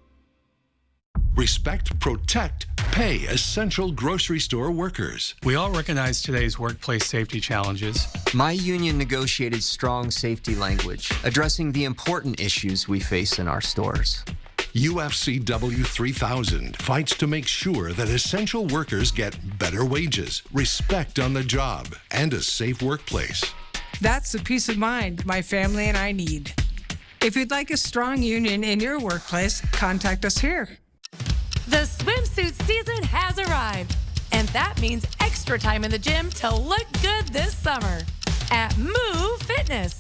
Respect, protect, pay essential grocery store workers. We all recognize today's workplace safety challenges. My union negotiated strong safety language, addressing the important issues we face in our stores. UFCW 3000 fights to make sure that essential workers get better wages, respect on the job, and a safe workplace. That's the peace of mind my family and I need. If you'd like a strong union in your workplace, contact us here. The swimsuit season has arrived, and that means extra time in the gym to look good this summer at Move Fitness.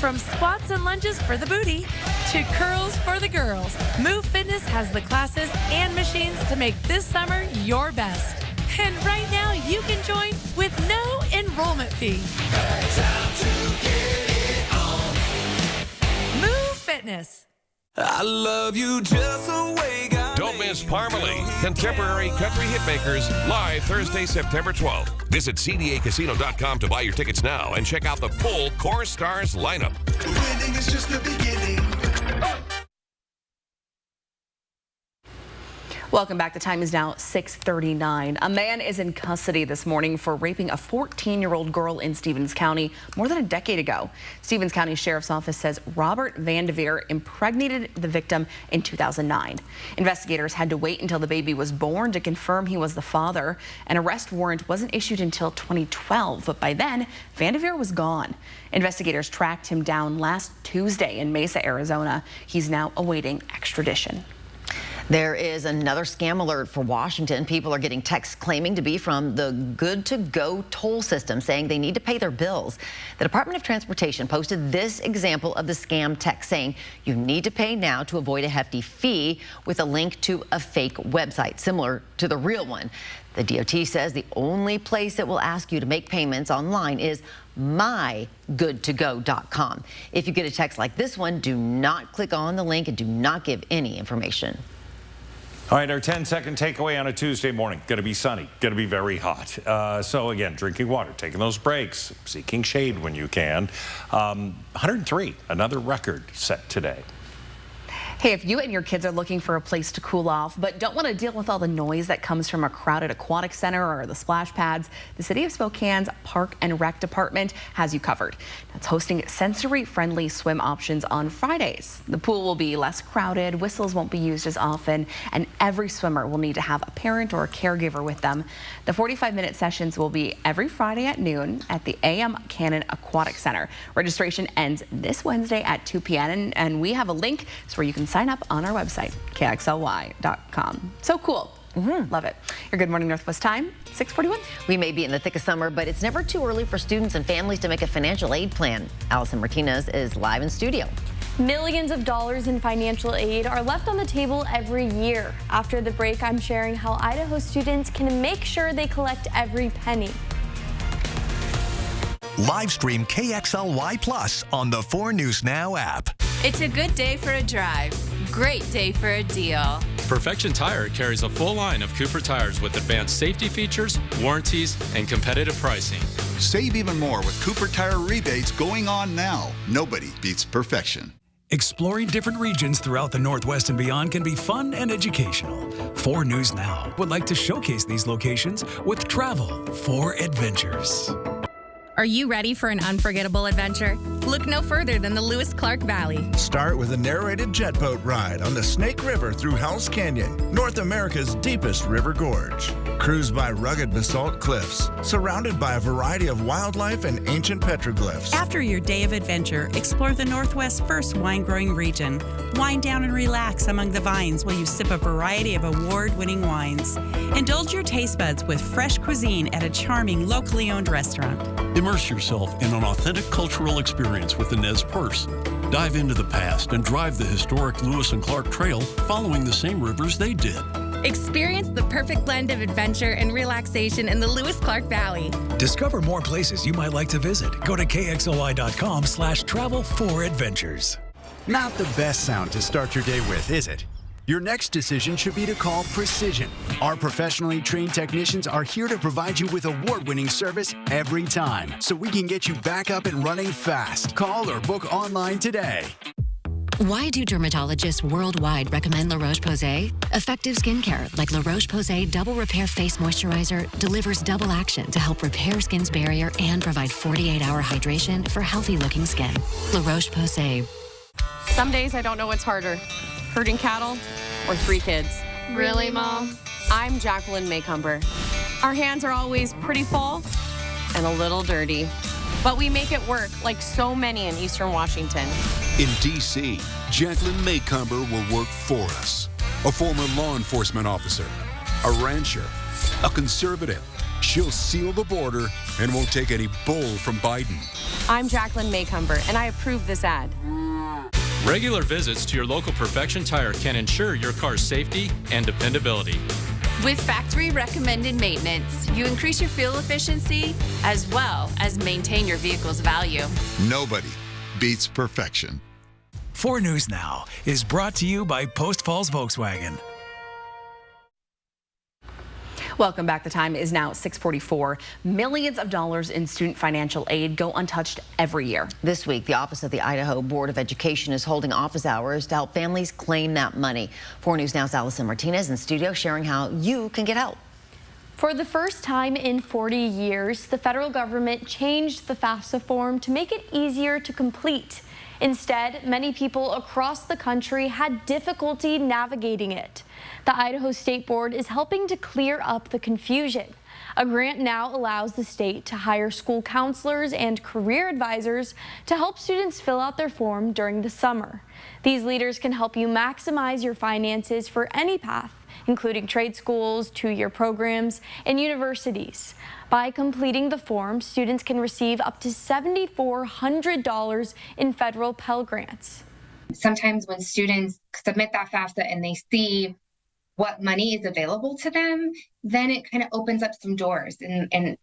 From squats and lunges for the booty to curls for the girls, Move Fitness has the classes and machines to make this summer your best. And right now, you can join with no enrollment fee. Move Fitness. I love you just the way God Don't miss Parmalee, Contemporary Country Hitmakers, live Thursday, September 12th. Visit CDACasino.com to buy your tickets now and check out the full Core Stars lineup. Winning is just the beginning. Welcome back. The time is now 6:39. A man is in custody this morning for raping a 14-year-old girl in Stevens County more than a decade ago. Stevens County Sheriff's Office says Robert Vandeveer impregnated the victim in 2009. Investigators had to wait until the baby was born to confirm he was the father. An arrest warrant wasn't issued until 2012, but by then, Vandeveer was gone. Investigators tracked him down last Tuesday in Mesa, Arizona. He's now awaiting extradition. There is another scam alert for Washington. People are getting texts claiming to be from the Good to Go toll system, saying they need to pay their bills. The Department of Transportation posted this example of the scam text saying you need to pay now to avoid a hefty fee, with a link to a fake website similar to the real one. The DOT says the only place it will ask you to make payments online is mygoodtogo.com. If you get a text like this one, do not click on the link and do not give any information. All right, our 10-second takeaway on a Tuesday morning. Going to be sunny, going to be very hot. So again, drinking water, taking those breaks, seeking shade when you can. 103, another record set today. Hey, if you and your kids are looking for a place to cool off but don't want to deal with all the noise that comes from a crowded aquatic center or the splash pads, the City of Spokane's Park and Rec Department has you covered. It's hosting sensory-friendly swim options on Fridays. The pool will be less crowded, whistles won't be used as often, and every swimmer will need to have a parent or a caregiver with them. The 45-minute sessions will be every Friday at noon at the A.M. Cannon Aquatic Center. Registration ends this Wednesday at 2 p.m. and we have a link so where you can sign up on our website, KXLY.com. So cool. Love it. Your Good Morning Northwest time, 6:41. We may be in the thick of summer, but it's never too early for students and families to make a financial aid plan. Allison Martinez is live in studio. Millions of dollars in financial aid are left on the table every year. After the break, I'm sharing how Idaho students can make sure they collect every penny. Live stream KXLY Plus on the 4 News Now app. It's a good day for a drive. Great day for a deal. Perfection Tire carries a full line of Cooper tires with advanced safety features, warranties, and competitive pricing. Save even more with Cooper Tire rebates going on now. Nobody beats perfection. Exploring different regions throughout the Northwest and beyond can be fun and educational. 4 News Now would like to showcase these locations with Travel for Adventures. Are you ready for an unforgettable adventure? Look no further than the Lewis Clark Valley. Start with a narrated jet boat ride on the Snake River through Hell's Canyon, North America's deepest river gorge. Cruise by rugged basalt cliffs, surrounded by a variety of wildlife and ancient petroglyphs. After your day of adventure, explore the Northwest's first wine-growing region. Wind down and relax among the vines while you sip a variety of award-winning wines. Indulge your taste buds with fresh cuisine at a charming, locally owned restaurant. Immerse yourself in an authentic cultural experience with the Nez Perce. Dive into the past and drive the historic Lewis and Clark Trail following the same rivers they did. Experience the perfect blend of adventure and relaxation in the Lewis Clark Valley. Discover more places you might like to visit. Go to KXLY.com/travel4adventures. Not the best sound to start your day with, is it? Your next decision should be to call Precision. Our professionally trained technicians are here to provide you with award-winning service every time, so we can get you back up and running fast. Call or book online today. Why do dermatologists worldwide recommend La Roche-Posay? Effective skincare like La Roche-Posay Double Repair Face Moisturizer delivers double action to help repair skin's barrier and provide 48-hour hydration for healthy-looking skin. La Roche-Posay. Some days I don't know what's harder, herding cattle or 3 kids. Really, Mom? I'm Jacqueline Maycumber. Our hands are always pretty full and a little dirty, but we make it work like so many in Eastern Washington. In D.C., Jacqueline Maycumber will work for us. A former law enforcement officer, a rancher, a conservative. She'll seal the border and won't take any bull from Biden. I'm Jacqueline Maycomber, and I approve this ad. Regular visits to your local Perfection Tire can ensure your car's safety and dependability. With factory recommended maintenance, you increase your fuel efficiency as well as maintain your vehicle's value. Nobody beats perfection. 4 News Now is brought to you by Post Falls Volkswagen. Welcome back. The time is now 6:44. Millions of dollars in student financial aid go untouched every year. This week, the Office of the Idaho Board of Education is holding office hours to help families claim that money. 4 News Now's Allison Martinez in studio sharing how you can get help. For the first time in 40 years, the federal government changed the FAFSA form to make it easier to complete. Instead, many people across the country had difficulty navigating it. The Idaho State Board is helping to clear up the confusion. A grant now allows the state to hire school counselors and career advisors to help students fill out their form during the summer. These leaders can help you maximize your finances for any path, including trade schools, 2-year programs, and universities. By completing the form, students can receive up to $7,400 in federal Pell Grants. Sometimes when students submit that FAFSA and they see what money is available to them, then it kind of opens up some doors. And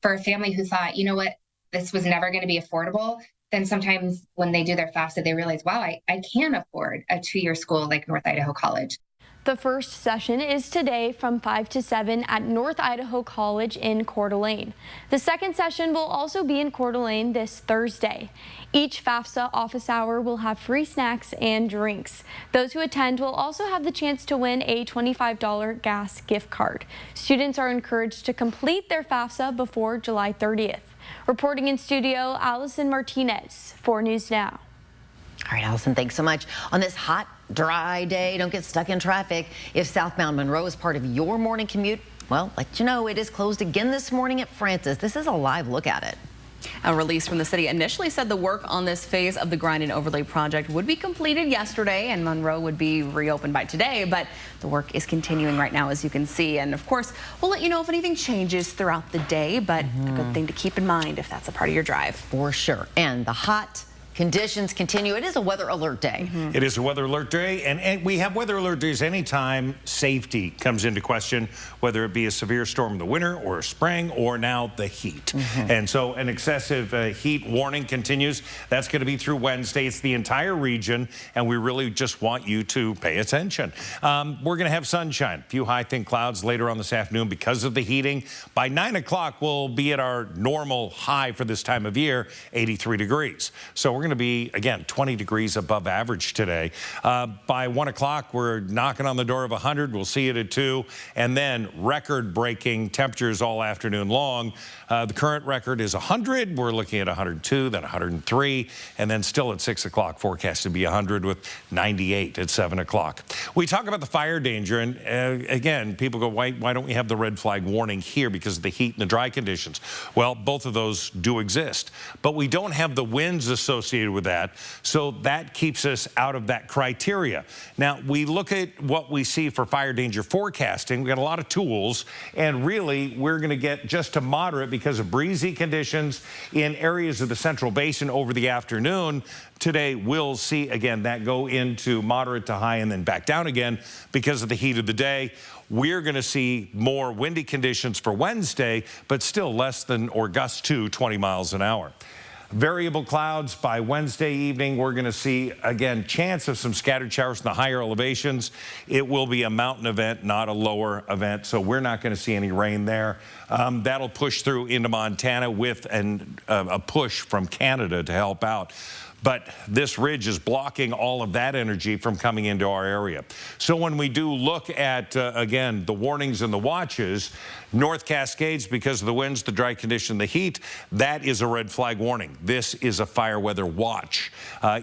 for a family who thought, you know what, this was never going to be affordable, then sometimes when they do their FAFSA, they realize, wow, I can afford a 2-year school like North Idaho College. The first session is today from 5 to 7 at North Idaho College in Coeur d'Alene. The second session will also be in Coeur d'Alene this Thursday. Each FAFSA office hour will have free snacks and drinks. Those who attend will also have the chance to win a $25 gas gift card. Students are encouraged to complete their FAFSA before July 30th. Reporting in studio, Allison Martinez, 4 News Now. All right, Allison, thanks so much. On this hot, dry day, don't get stuck in traffic. If southbound Monroe is part of your morning commute, well, let you know it is closed again this morning at Francis. This is a live look at it. A release from the city initially said the work on this phase of the Grind and Overlay project would be completed yesterday and Monroe would be reopened by today, but the work is continuing right now, as you can see. And of course, we'll let you know if anything changes throughout the day, but a good thing to keep in mind if that's a part of your drive. For sure. And the hot conditions continue. It is a weather alert day. It is a weather alert day, and we have weather alert days anytime safety comes into question, whether it be a severe storm in the winter or a spring or now the heat. And so an excessive heat warning continues. That's going to be through Wednesday. It's the entire region, and we really just want you to pay attention. We're going to have sunshine, a few high, thin clouds later on this afternoon because of the heating. By 9 o'clock, we'll be at our normal high for this time of year, 83 degrees. So we're going to be, again, 20 degrees above average today. By 1 o'clock, we're knocking on the door of 100. We'll see it at 2. And then record-breaking temperatures all afternoon long. The current record is 100. We're looking at 102, then 103, and then still at 6 o'clock, forecast to be 100 with 98 at 7 o'clock. We talk about the fire danger, and again, people go, why don't we have the red flag warning here because of the heat and the dry conditions? Well, both of those do exist, but we don't have the winds associated with that, so that keeps us out of that criteria. Now, we look at what we see for fire danger forecasting. We got a lot of tools, and really, we're going to get just to moderate because of breezy conditions in areas of the Central Basin over the afternoon. Today, we'll see, again, that go into moderate to high and then back down again because of the heat of the day. We're going to see more windy conditions for Wednesday, but still less than or gusts to 20 miles an hour. Variable clouds by Wednesday evening. We're going to see, again, chance of some scattered showers in the higher elevations. It will be a mountain event, not a lower event, so we're not going to see any rain there. That'll push through into Montana with a push from Canada to help out. But this ridge is blocking all of that energy from coming into our area. So when we do look at, again, the warnings and the watches, North Cascades, because of the winds, the dry condition, the heat, that is a red flag warning. This is a fire weather watch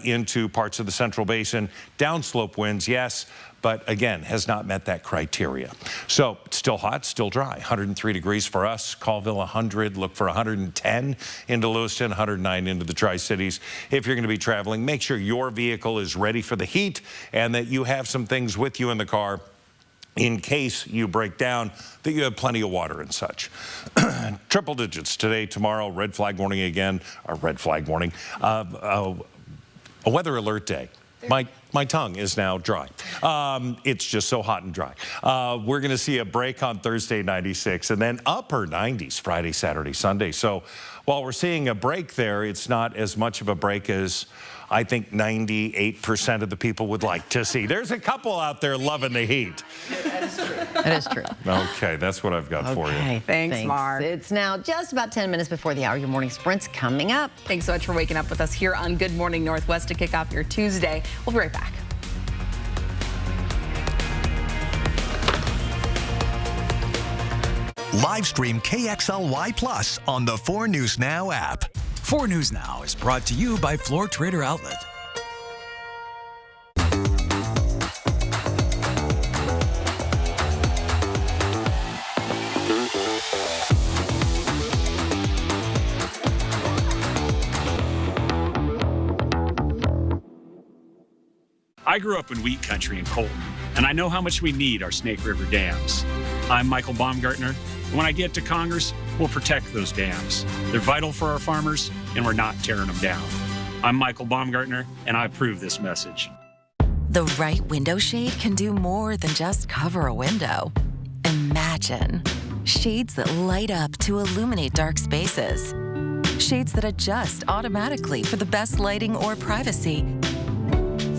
into parts of the Central Basin. Downslope winds, yes, but again, has not met that criteria. So still hot, still dry. 103 degrees for us. Colville 100. Look for 110 into Lewiston, 109 into the Tri-Cities. If you're going to be traveling, make sure your vehicle is ready for the heat and that you have some things with you in the car in case you break down, that you have plenty of water and such. Triple digits today, tomorrow, red flag warning again, or red flag warning, a weather alert day. My tongue is now dry. It's just so hot and dry. We're going to see a break on Thursday, 96, and then upper 90s Friday, Saturday, Sunday. So while we're seeing a break there, it's not as much of a break as I think 98% of the people would like to see. There's a couple out there loving the heat. That is true. Okay, that's what I've got for you. Thanks, Mark. It's now just about 10 minutes before the hour. Your morning sprint's coming up. Thanks so much for waking up with us here on Good Morning Northwest to kick off your Tuesday. We'll be right back. Live stream KXLY Plus on the 4 News Now app. 4 News Now is brought to you by Floor Trader Outlet. I grew up in wheat country in Colton, and I know how much we need our Snake River dams. I'm Michael Baumgartner, and when I get to Congress, we'll protect those dams. They're vital for our farmers, and we're not tearing them down. I'm Michael Baumgartner, and I approve this message. The right window shade can do more than just cover a window. Imagine shades that light up to illuminate dark spaces. Shades that adjust automatically for the best lighting or privacy.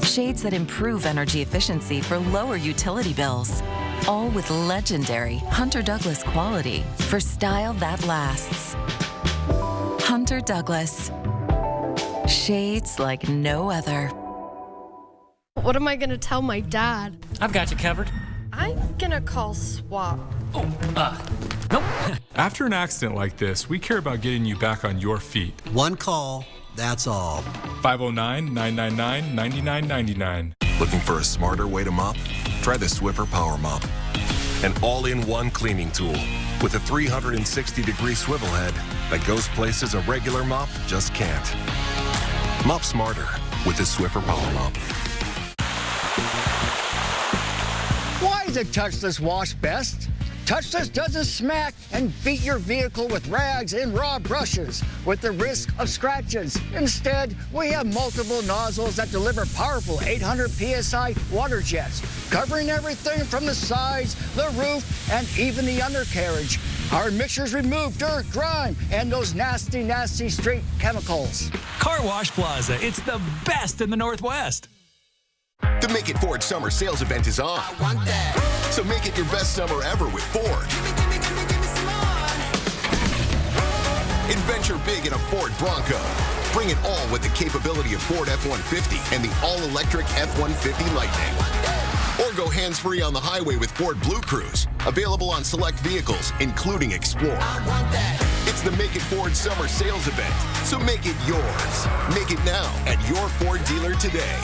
Shades that improve energy efficiency for lower utility bills. All with legendary Hunter Douglas quality for style that lasts. Hunter Douglas. Shades like no other. What am I gonna tell my dad? I've got you covered. I'm gonna call SWAT. Nope. After an accident like this, we care about getting you back on your feet. One call, that's all. 509-999-9999. Looking for a smarter way to mop? Try the Swiffer Power Mop. An all-in-one cleaning tool with a 360-degree swivel head that goes places a regular mop just can't. Mop smarter with the Swiffer Power Mop. Why is a touchless wash best? Touchless doesn't smack and beat your vehicle with rags and raw brushes with the risk of scratches. Instead, we have multiple nozzles that deliver powerful 800 PSI water jets, covering everything from the sides, the roof, and even the undercarriage. Our mixtures remove dirt, grime, and those nasty, nasty street chemicals. Car Wash Plaza, it's the best in the Northwest. The Make It Ford Summer Sales Event is on. I want that. So make it your best summer ever with Ford. Adventure big in a Ford Bronco. Bring it all with the capability of Ford F-150 and the all-electric F-150 Lightning. Or go hands-free on the highway with Ford Blue Cruise. Available on select vehicles, including Explorer. It's the Make It Ford Summer Sales Event. So make it yours. Make it now at your Ford dealer today.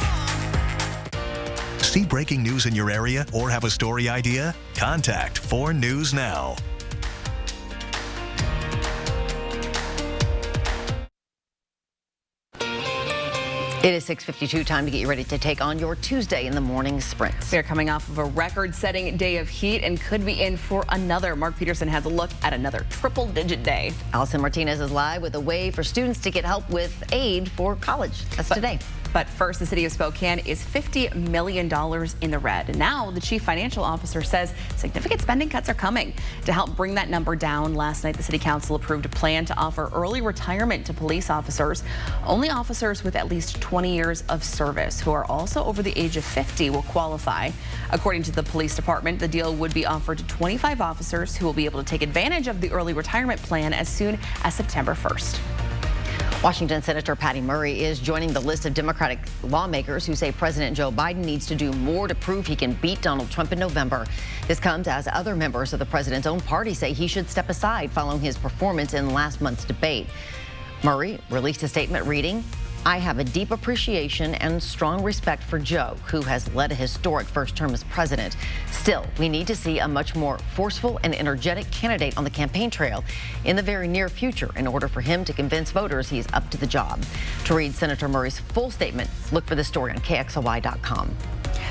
See breaking news in your area or have a story idea? Contact 4 News Now. It is 6:52, time to get you ready to take on your Tuesday in the morning sprint. They're coming off of a record-setting day of heat and could be in for another. Mark Peterson has a look at another triple-digit day. Allison Martinez is live with a way for students to get help with aid for college. That's today. But first, the city of Spokane is $50 million in the red. Now, the chief financial officer says significant spending cuts are coming. To help bring that number down, last night the city council approved a plan to offer early retirement to police officers. Only officers with at least 20 years of service who are also over the age of 50 will qualify. According to the police department, the deal would be offered to 25 officers who will be able to take advantage of the early retirement plan as soon as September 1st. Washington Senator Patty Murray is joining the list of Democratic lawmakers who say President Joe Biden needs to do more to prove he can beat Donald Trump in November. This comes as other members of the president's own party say he should step aside following his performance in last month's debate. Murray released a statement reading, "I have a deep appreciation and strong respect for Joe, who has led a historic first term as president. Still, we need to see a much more forceful and energetic candidate on the campaign trail in the very near future in order for him to convince voters he's up to the job." To read Senator Murray's full statement, look for this story on KXLY.com.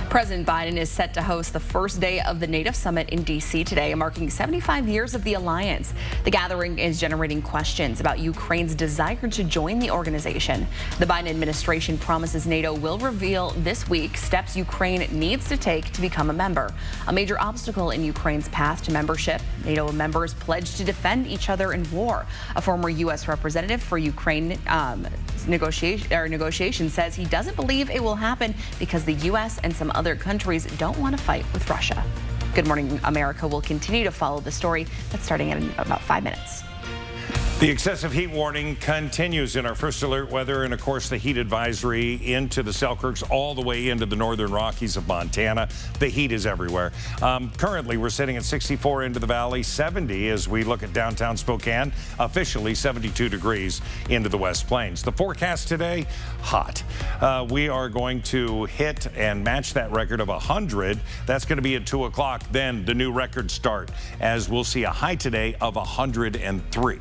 President Biden is set to host the first day of the NATO Summit in D.C. today, marking 75 years of the alliance. The gathering is generating questions about Ukraine's desire to join the organization. The Biden administration promises NATO will reveal this week steps Ukraine needs to take to become a member. A major obstacle in Ukraine's path to membership, NATO members pledged to defend each other in war. A former U.S. representative for Ukraine negotiation says he doesn't believe it will happen because the U.S. and some other countries don't want to fight with Russia. Good Morning America will continue to follow the story. That's starting in about 5 minutes. The excessive heat warning continues in our first alert weather, and of course the heat advisory into the Selkirks all the way into the northern Rockies of Montana. The heat is everywhere. Currently we're sitting at 64 into the valley, 70 as we look at downtown Spokane, officially 72 degrees into the West Plains. The forecast today, hot. We are going to hit and match that record of 100. That's going to be at 2 o'clock. Then the new record start, as we'll see a high today of 103.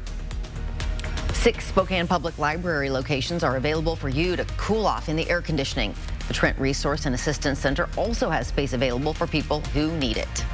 6 Spokane Public Library locations are available for you to cool off in the air conditioning. The Trent Resource and Assistance Center also has space available for people who need it.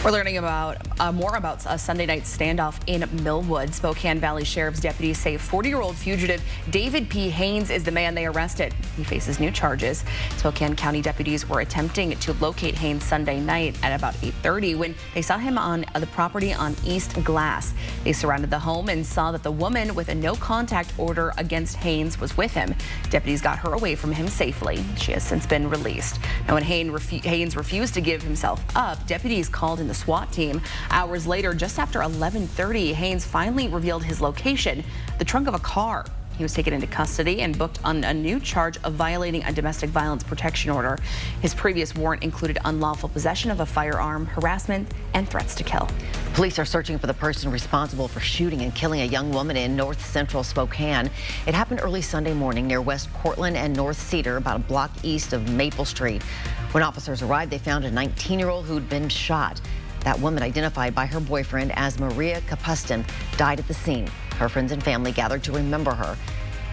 We're learning about more about a Sunday night standoff in Millwood. Spokane Valley Sheriff's deputies say 40-year-old fugitive David P. Haynes is the man they arrested. He faces new charges. Spokane County deputies were attempting to locate Haynes Sunday night at about 8:30 when they saw him on the property on East Glass. They surrounded the home and saw that the woman with a no-contact order against Haynes was with him. Deputies got her away from him safely. She has since been released. Now, when Haynes refused to give himself up, deputies called in the SWAT team. Hours later, just after 11:30, Haynes finally revealed his location, the trunk of a car. He was taken into custody and booked on a new charge of violating a domestic violence protection order. His previous warrant included unlawful possession of a firearm, harassment, and threats to kill. Police are searching for the person responsible for shooting and killing a young woman in north central Spokane. It happened early Sunday morning near West Cortland and North Cedar, about a block east of Maple Street. When officers arrived, they found a 19-year-old who'd been shot. That woman, identified by her boyfriend as Maria Kapustin, died at the scene. Her friends and family gathered to remember her.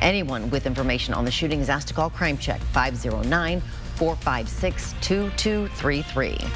Anyone with information on the shooting is asked to call Crime Check 509-456-2233.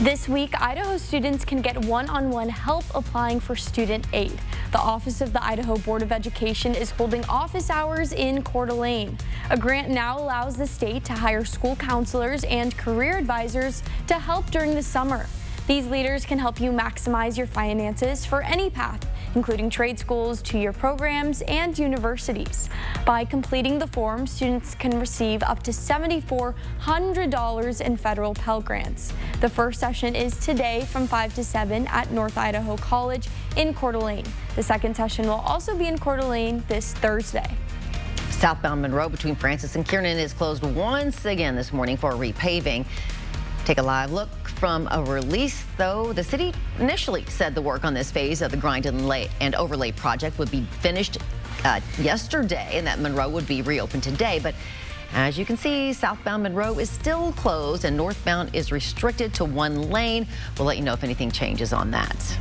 This week, Idaho students can get one-on-one help applying for student aid. The Office of the Idaho Board of Education is holding office hours in Coeur d'Alene. A grant now allows the state to hire school counselors and career advisors to help during the summer. These leaders can help you maximize your finances for any path, including trade schools, two-year programs, and universities. By completing the form, students can receive up to $7,400 in federal Pell Grants. The first session is today from 5 to 7 at North Idaho College in Coeur d'Alene. The second session will also be in Coeur d'Alene this Thursday. Southbound Monroe between Francis and Kiernan is closed once again this morning for repaving. Take a live look from a release, though. The city initially said the work on this phase of the grind and overlay project would be finished yesterday and that Monroe would be reopened today. But as you can see, southbound Monroe is still closed and northbound is restricted to one lane. We'll let you know if anything changes on that.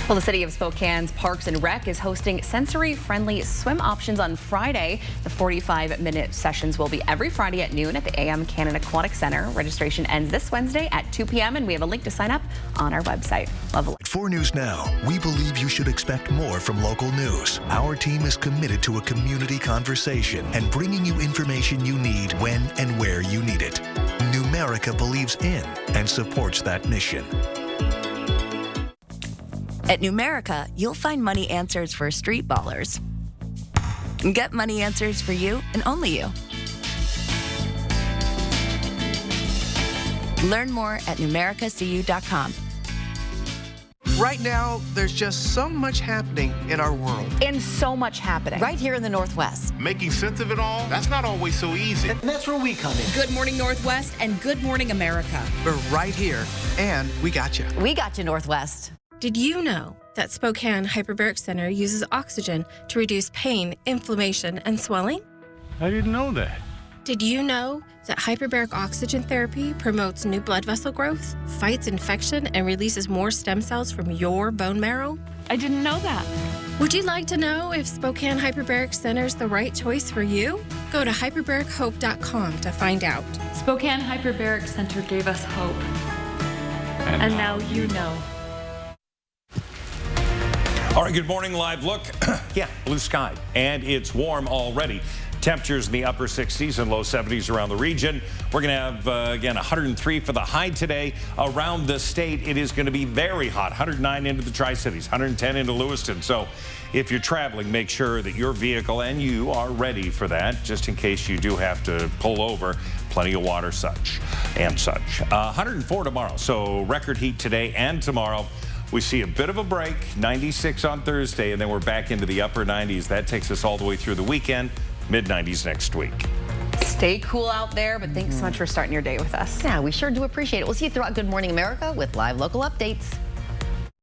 Well, the City of Spokane's Parks and Rec is hosting sensory-friendly swim options on Friday. The 45-minute sessions will be every Friday at noon at the AM Cannon Aquatic Center. Registration ends this Wednesday at 2 p.m. and we have a link to sign up on our website. At 4 News Now, we believe you should expect more from local news. Our team is committed to a community conversation and bringing you information you need when and where you need it. Numerica believes in and supports that mission. At Numerica, you'll find money answers for street ballers. Get money answers for you and only you. Learn more at numericacu.com. Right now, there's just so much happening in our world. And so much happening. Right here in the Northwest. Making sense of it all, that's not always so easy. And that's where we come in. Good Morning Northwest and Good Morning America. We're right here, and we got you. We got you, Northwest. Did you know that Spokane Hyperbaric Center uses oxygen to reduce pain, inflammation, and swelling? I didn't know that. Did you know that hyperbaric oxygen therapy promotes new blood vessel growth, fights infection, and releases more stem cells from your bone marrow? I didn't know that. Would you like to know if Spokane Hyperbaric Center is the right choice for you? Go to hyperbarichope.com to find out. Spokane Hyperbaric Center gave us hope. And now you know. All right, good morning, live look. Yeah, blue sky, and it's warm already. Temperatures in the upper 60s and low 70s around the region. We're going to have, again, 103 for the high today. Around the state, it is going to be very hot. 109 into the Tri-Cities, 110 into Lewiston. So if you're traveling, make sure that your vehicle and you are ready for that, just in case you do have to pull over. Plenty of water, such. 104 tomorrow. So record heat today and tomorrow. We see a bit of a break, 96 on Thursday, and then we're back into the upper 90s. That takes us all the way through the weekend. Mid-90s next week. Stay cool out there, but thanks so much for starting your day with us. Yeah, we sure do appreciate it. We'll see you throughout Good Morning America with live local updates.